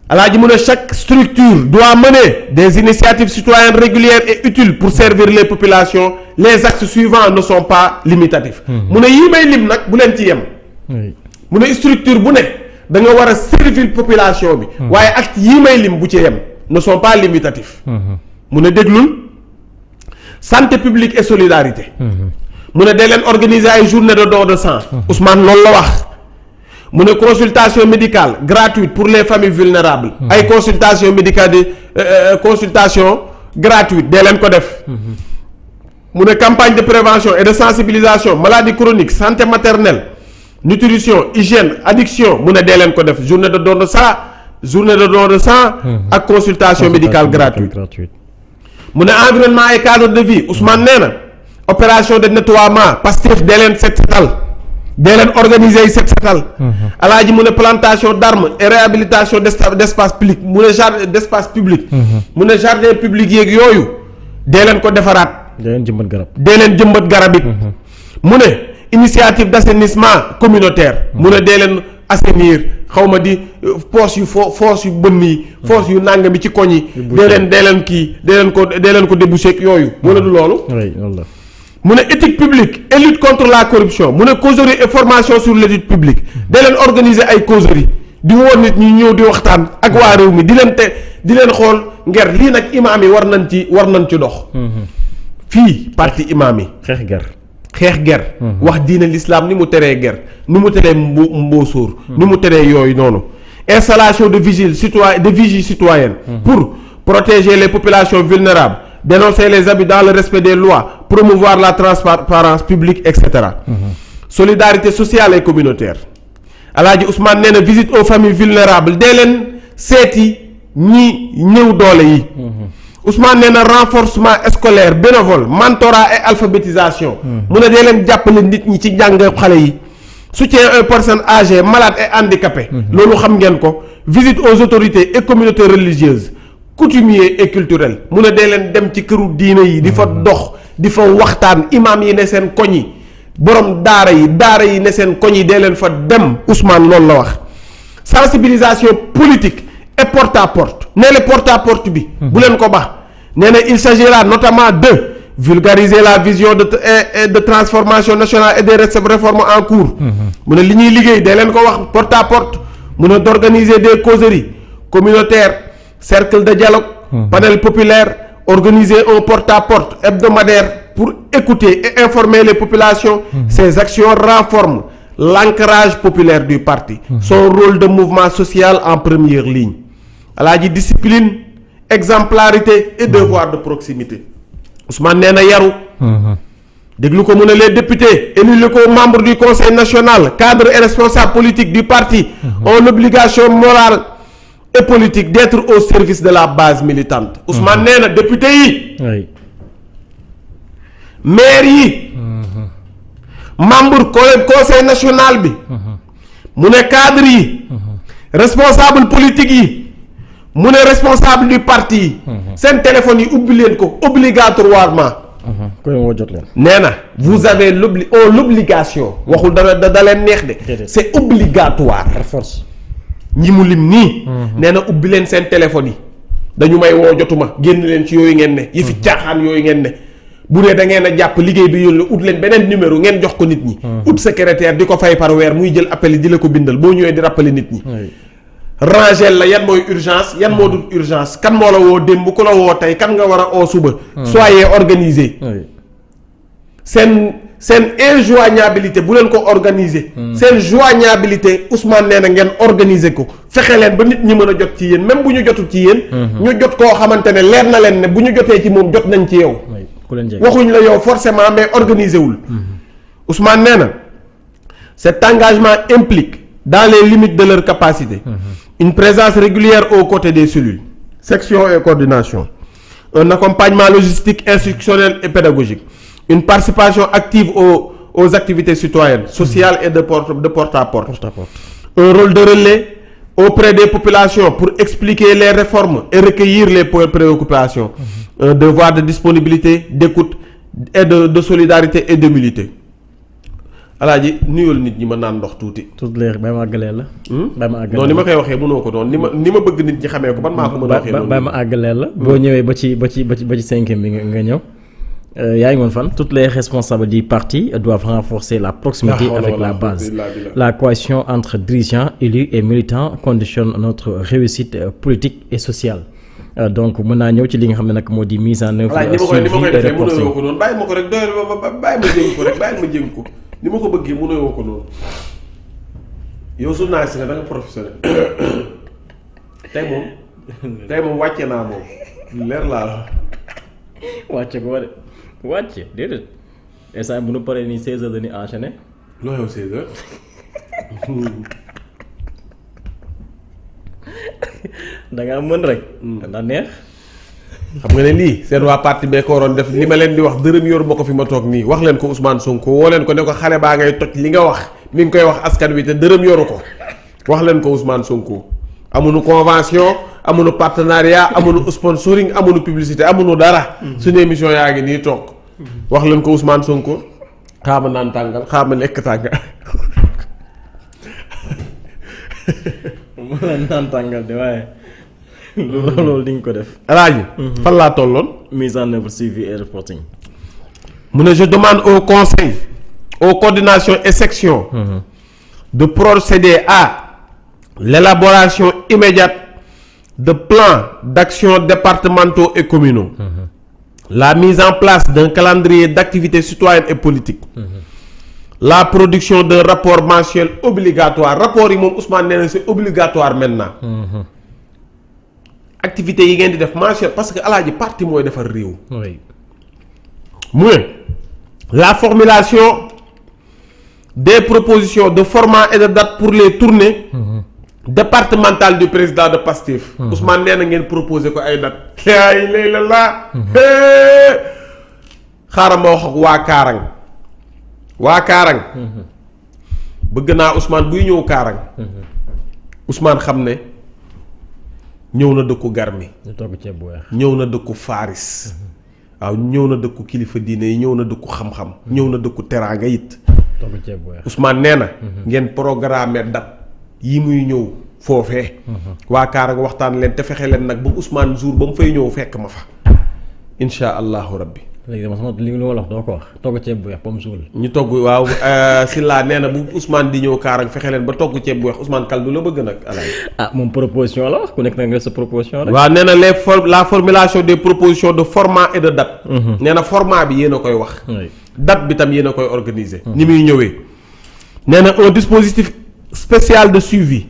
alaaji mu ne chaque structure doit mener des initiatives citoyennes régulières et utiles pour servir les populations les axes suivants ne sont pas limitatifs mu ne yii may lim nag bu leen ci yem mu ne structure bu ne da nga war a servir population bi waaye acte yii may lim bu ci yem ne sont pas limitatifs mu ne déglul santé publique et solidarité mu ne dee leen organiser ay journée de don de sang Ousmane loolu la wax mu ne consultation médicale gratuite pour les familles vulnérables ay consultation médicale de consultation gratuite dee leen ko def mu ne campagne de prévention et de sensibilisation maladie chronique santé maternelle nutrition hygiène addiction mu ne dee leen ko def journée de don de sang ak consultation médicale gratuite mu ne environnement et cadre de vie Ousmane nee na opération de nettoiement Pastef dee leen set setal dee leen organiser yi set setal alaaji mu ne plantation d'arbres et réhabilitation d'espace public mu ne jardin d'espace public mu ne jardin public yeeg yooyu dee leen ko defaraat dee leen jëmbat garab it mu ne initiative d'assainissement communautaire mu ne dee leen assainir xawma di fosse yu bënn yi fosse yu nàngam yi ci koñ yi dee leen ko déboucher yooyu mu ne du loolu mu ne éthique publique et lutte contre la corruption mu ne causerie et formation sur l'éthique publique da leen organiser ay causerie di woon nit ñi ñëw di waxtaan ak waa réew mi di leen xool nger lii nag imaam yi war nañ ci dox fii parti imaam yi xeex guerre. wax diine l'islam ni mu teree guerre ni mu teree mbóosóor ni mu teree yooyu noonu. installation de vigie citoyenne. pour protéger les populations vulnérables, dénoncer les abus dans le respect des lois, promouvoir la transparence publique, etc. Solidarité sociale et communautaire. Alaaji Ousmane nee na visite aux familles vulnérables dee leen seeti ñi ñëw doole yi. Ousmane nee na renforcement scolaire bénévole mentorat et alphabétisation. mu ne dee leen jàppale nit ñi ci njàng xale yi. soutien aux personnes âgées malades et handicapées. loolu xam ngeen ko. visite aux autorités et communautés religieuses coutumiers et culturels mu ne dee leen dem ci këru diine yi. di fa dox di fa waxtaan imam yi ne seen koñ yi. borom daara yi ne seen koñ yi dee leen fa dem Ousmane loolu la wax. sensibilisation politique et porte à porte nee na porte à porte bi. bu leen ko baax nee na il s'agira notamment de vulgariser la vision de transformation nationale et des réformes en cours. mu ne li ñuy liggéey dee leen ko wax porte à porte. mu ne d'organiser des causeries communautaires cercle de dialogue. panel populaire organiser un porte à porte hebdomadaire. pour écouter et informer les populations. Ces actions renforcent l'ancrage populaire du parti. Son rôle de mouvement social en première ligne. Alaaji discipline exemplarité et devoir de proximité. Ousmane nee na yaru. déglu ko mu ne les députés élus locaux membres du conseil national cadres et responsables politiques du parti ont l'obligation morale et politique d'être au service de la base militante. Ousmane nee na député yi. Oui. maire yi. membre conseil national bi. mu ne cadre yi. responsable politique yi. mu ne responsable du parti yi. seen téléphone yi ubbi leen ko obligatoirement. koy moo jot leen. nee na vous avez l'obligation waxul da leen neex de. c'est obligatoire. par force. ñi mu lim nii. nee na ubbi leen seen téléphone yi. dañu may woo jotuma génn leen ci yooyu ngeen ne. yi fi caaxaan yooyu ngeen ne. bu dee da ngeen a jàpp liggéey bi yónni ut leen beneen numéro ngeen jox ko nit ñi. ut secrétaire di ko fay par weer muy jël appel yi di la ko bindal boo ñëwee di rappeler nit ñi. rangel la yan mooy urgence yan moo dul urgence kan moo la woo démb ku la woo tey kan nga war a oo suba. soyez organisé. seen injoignabilité bu leen ko organiser. seen joignabilité Ousmane nee na ngeen organiser ko fexe leen ba nit ñi mën a jot ci yéen même bu ñu jotul ci yéen. ñu jot koo xamante ne leer na leen ne bu ñu jotee ci moom jot nañ ci yow. waxuñ la yow forcément mais organisé wul. Ousmane nee na cet engagement implique dans les limites de leur capacité. une présence régulière aux côtés des cellules. section et coordination. un accompagnement logistique instructionnel et pédagogique. une participation active aux activités citoyennes sociales et de porte à porte. un rôle de relais auprès des populations pour expliquer les réformes et recueillir les préoccupations. Un devoir de disponibilité, d'écoute et de solidarité et d'humilité. Alaaji nuyul nit ñi ma naan ndox tuuti. tout leer bay ma àggaleel la. bay ma àggaleel la non ni ma koy waxee mënoo ko doon ni ma bëgg nit ñi xamee ko ban maa ko mën a waxee noonu. bay ma àggaleel la. boo ñëwee ba ci cinquième bi nga ñëw. yaa ngi woon fan toutes les responsables du parti doivent renforcer la proximité avec la base. La cohésion entre dirigeants, élus et militants conditionne notre réussite politique et sociale. Donc mën naa ñëw ci li nga xam ne nag moo di mise en œuvre. suivi et reporting ko noonu bàyyi ma ko rek doyul bàyyi ma jéem ko rek bàyyi ma jéem ko ni ma ko bëggee mënoo ko noonu yow journaliste nga da nga professionnel tey moom wàcce naa moom leer laa la. wàcce ko de wàcce déedéet instant bu nu paree nii 16h dañuy enchaîner. loo yow 16h. da ngaa mën rek. da neex. xam nga ne lii seen waa parti bee ko waroon def li ma leen di wax dërëm yoru ma ko fi ma toog nii wax leen ko Ousmane Sonko woo leen ko ne ko xale baa ngay toj li nga wax mi ngi koy wax askan wi te dërëm yoru ko wax leen ko Ousmane Sonko. amuñu convention amuñu partenariat amuñu sponsoring amuñu publicité amuñu dara. suñu émission yaa ngi nii toog. wax leen ko Ousmane Sonko. xaama naan tàngal xaama lekk tàngal. mën naan tàngal de waaye loolu di nga ko def. Alaaji. fan laa tolloon. mise en œuvre suivi et reporting. mu ne je demande au conseil aux coordinations et sections. de procéder à l'élaboration immédiate de plans d'action départementaux et communaux. la mise en place d'un calendrier d'activités citoyennes et politiques, la production d'un rapport mensuel obligatoire rapport yi moom Ousmane nee na c'est obligatoire maintenant. activités yi ngeen di def mensuel parce que alaaji parti mooy defar réew. oui. mu ne la formulation des propositions de format et de date pour les tournées départementales du président de Pastef. Ousmane nee na ngeen proposé ko ay date. yaay lay la laa. xaaral ma wax ak waa Kaarang. waa Kaarang. bëgg naa Ousmane buy ñëw Kaarang. Ousmane xam ne ñëw na dëkku Garmi. ñu togg ceeb bu weex. ñëw na dëkku Faris. waaw ñëw na dëkku kilifa diine yi ñëw na dëkku xam-xam. ñëw na dëkku teraanga it. togg ceeb bu weex. Ousmane nee na. ngeen programmer date yi muy ñëw foofee. waa Kaarang waxtaan leen te fexe leen nag ba Ousmane jour ba mu fay ñëw fekk ma fa. incha allahu rabbi. léegi dama sama li nga wax doo ko wax togg ceeb bu weex ba mu suul. ñu togg waaw Sylla nee na bu Ousmane di ñëw Kaarang fexe leen ba togg ceeb bu weex Ousmane kaldu la bëgg nag alaay. moom proposition la wax ku nekk nag nga sa proposition rek. waaw nee na la formulation des propositions de format et de date. nee na format bi yéen a koy wax. date bi tam yéen a koy organiser. ni muy ñëwee. nee na un dispositif spécial de suivi.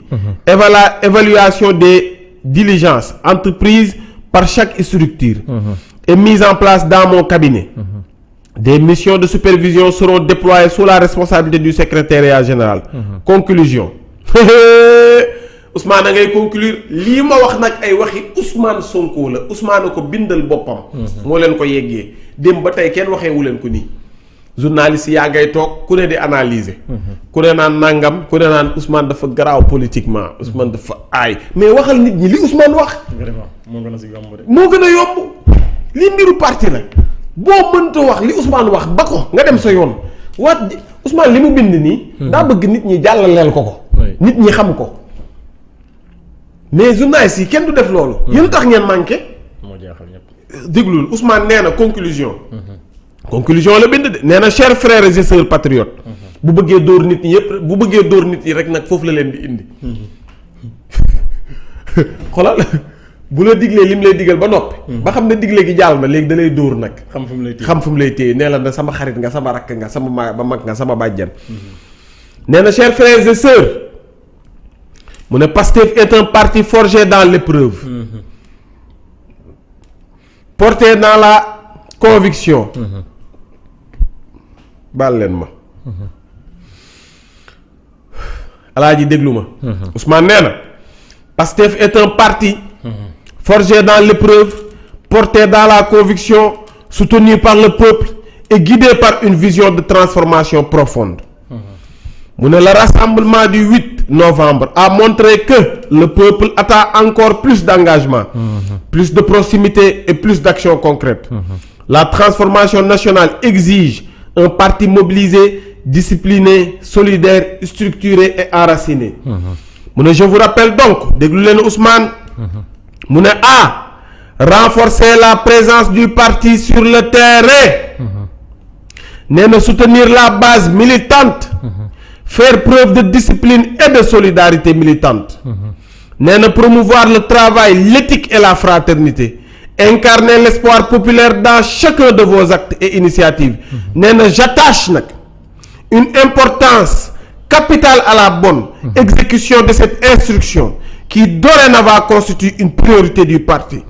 évaluation des diligences entreprises par chaque structure. est mise en place dans mon cabinet. Des missions de supervision seront déployées sous la responsabilité du secrétariat général. Conclusion. Ousmane a ngay conclure lii ma wax nag ay waxi Ousmane Sonko la Ousmane a ko bindal boppam. moo leen ko yeggee démb ba tey kenn waxeewu leen ko nii. journaliste yaa ngay toog ku ne di analyser. ku ne naan nangam ku ne naan Ousmane dafa garaaw politiquement Ousmane dafa aay mais waxal nit ñi li Ousmane wax. vraiment moo gën a si yomb rek. moo gën a yomb. li mbiru parti la boo mënta wax li Ousmane wax ba ko nga dem sa yoon waat Ousmane li mu bind nii. daa bëgg nit ñi jàllaleel ko. nit ñi xam ko mais journalistes yi kenn du def loolu. yéen tax ngeen manqué. moo jaaxal ñëpp. déglul Ousmane nee na conclusion. conclusion la bind de nee na chers frères et sœurs patriotes. bu bëggee dóor nit ñi yëpp bu bëggee dóor nit yi rek nag foofu la leen di indi. xoolal. bu la diglee lim lay digal ba noppi. ba xam ne digle gi jàll na léegi da lay dóor nag. xam fu mu lay téye nee la na sama xarit nga sama rakk nga sama ba mag nga sama bàjjan. nee na chers frères et sœurs mu ne Pastef est un parti forgé dans l'épreuve. porté dans la conviction. baal leen ma. Alaaji déglu ma. Ousmane nee na Pastef est un parti. forgé dans l'épreuve, porté dans la conviction, soutenu par le peuple et guidé par une vision de transformation profonde. Le rassemblement du 8 novembre a montré que le peuple attend encore plus d'engagement, plus de proximité et plus d'actions concrètes. La transformation nationale exige un parti mobilisé, discipliné, solidaire, structuré et enraciné. Je vous rappelle donc, déglu Ousmane, mu ne renforcer la présence du parti sur le terrain. nee na soutenir la base militante. faire preuve de discipline et de solidarité militante. nee na promouvoir le travail, l'éthique et la fraternité. incarner l'espoir populaire dans chacun de vos actes et initiatives. nee na j'attache nag une importance capitale à la bonne exécution de cette instruction qui dorénavant constitue une priorité du parti.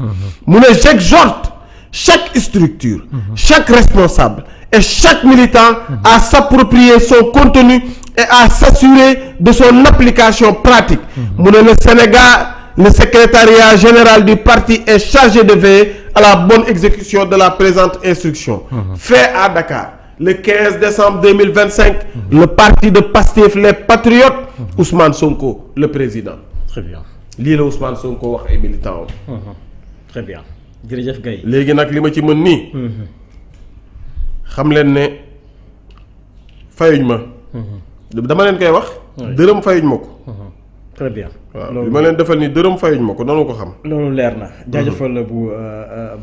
mu ne j'exhorte chaque structure, chaque responsable et chaque militant à s'approprier son contenu et à s'assurer de son application pratique. mu ne le Sénégal, le secrétariat général du parti est chargé de veiller à la bonne exécution de la présente instruction. Fait à Dakar le 15 décembre 2025, le parti de Pastef les Patriotes, Ousmane Sonko, le président. Très bien. lii la Ousmane Sonko wax ay militants am. Très bien jërëjëf Gaye. léegi nag li ma ci mën nii. xam leen ne fayuñ ma. dama leen koy wax. dërëm fayuñ ma ko. très bien. waaw li ma leen defal nii dërëm fayuñ ma ko nanu ko xam. loolu leer na. jaajëfal la bu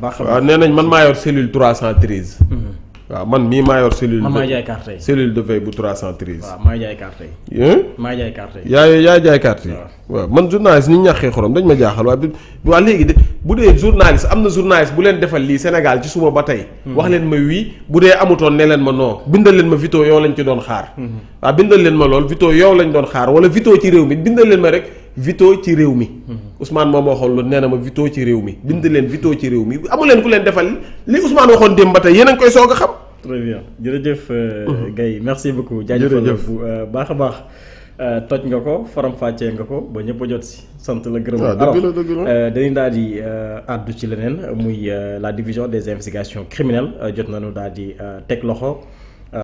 baax. waaw nee nañ man maa yor cellule 313. waaw man mii maa yor cellule. man maa jaay carte yi. cellule de veille bu 313. waaw maa jaay carte yi. maa jaay carte yi. yaa jaay carte yi. waaw man journaliste ni ñàkkee xorom dañ ma jaaxal waa léegi de bu dee journaliste am na journaliste bu leen defal lii Sénégal ci suba ba tey. wax leen ma wii bu dee amutoon ne leen ma non bindal leen ma Vito yow lañ ci doon xaar. waaw bindal leen ma lool Vito yow lañ doon xaar wala Vito ci réew mi bindal leen ma rek Vito ci réew mi. Ousmane moom waxoon lu nee na ma Vito ci réew mi bind leen Vito ci réew mi amu leen ku leen defal li Ousmane waxoon démb ba tey yéen a ngi koy soog a xam. très bien jërëjëf Gaye merci beaucoup. jaajëfal bu baax a baax. toj nga ko faram-fàccee nga ko ba ñëpp a jot si sant la gërëm. alors dañuy daal di àddu ci leneen muy la division des investigations criminelles jot nañu daal di teg loxo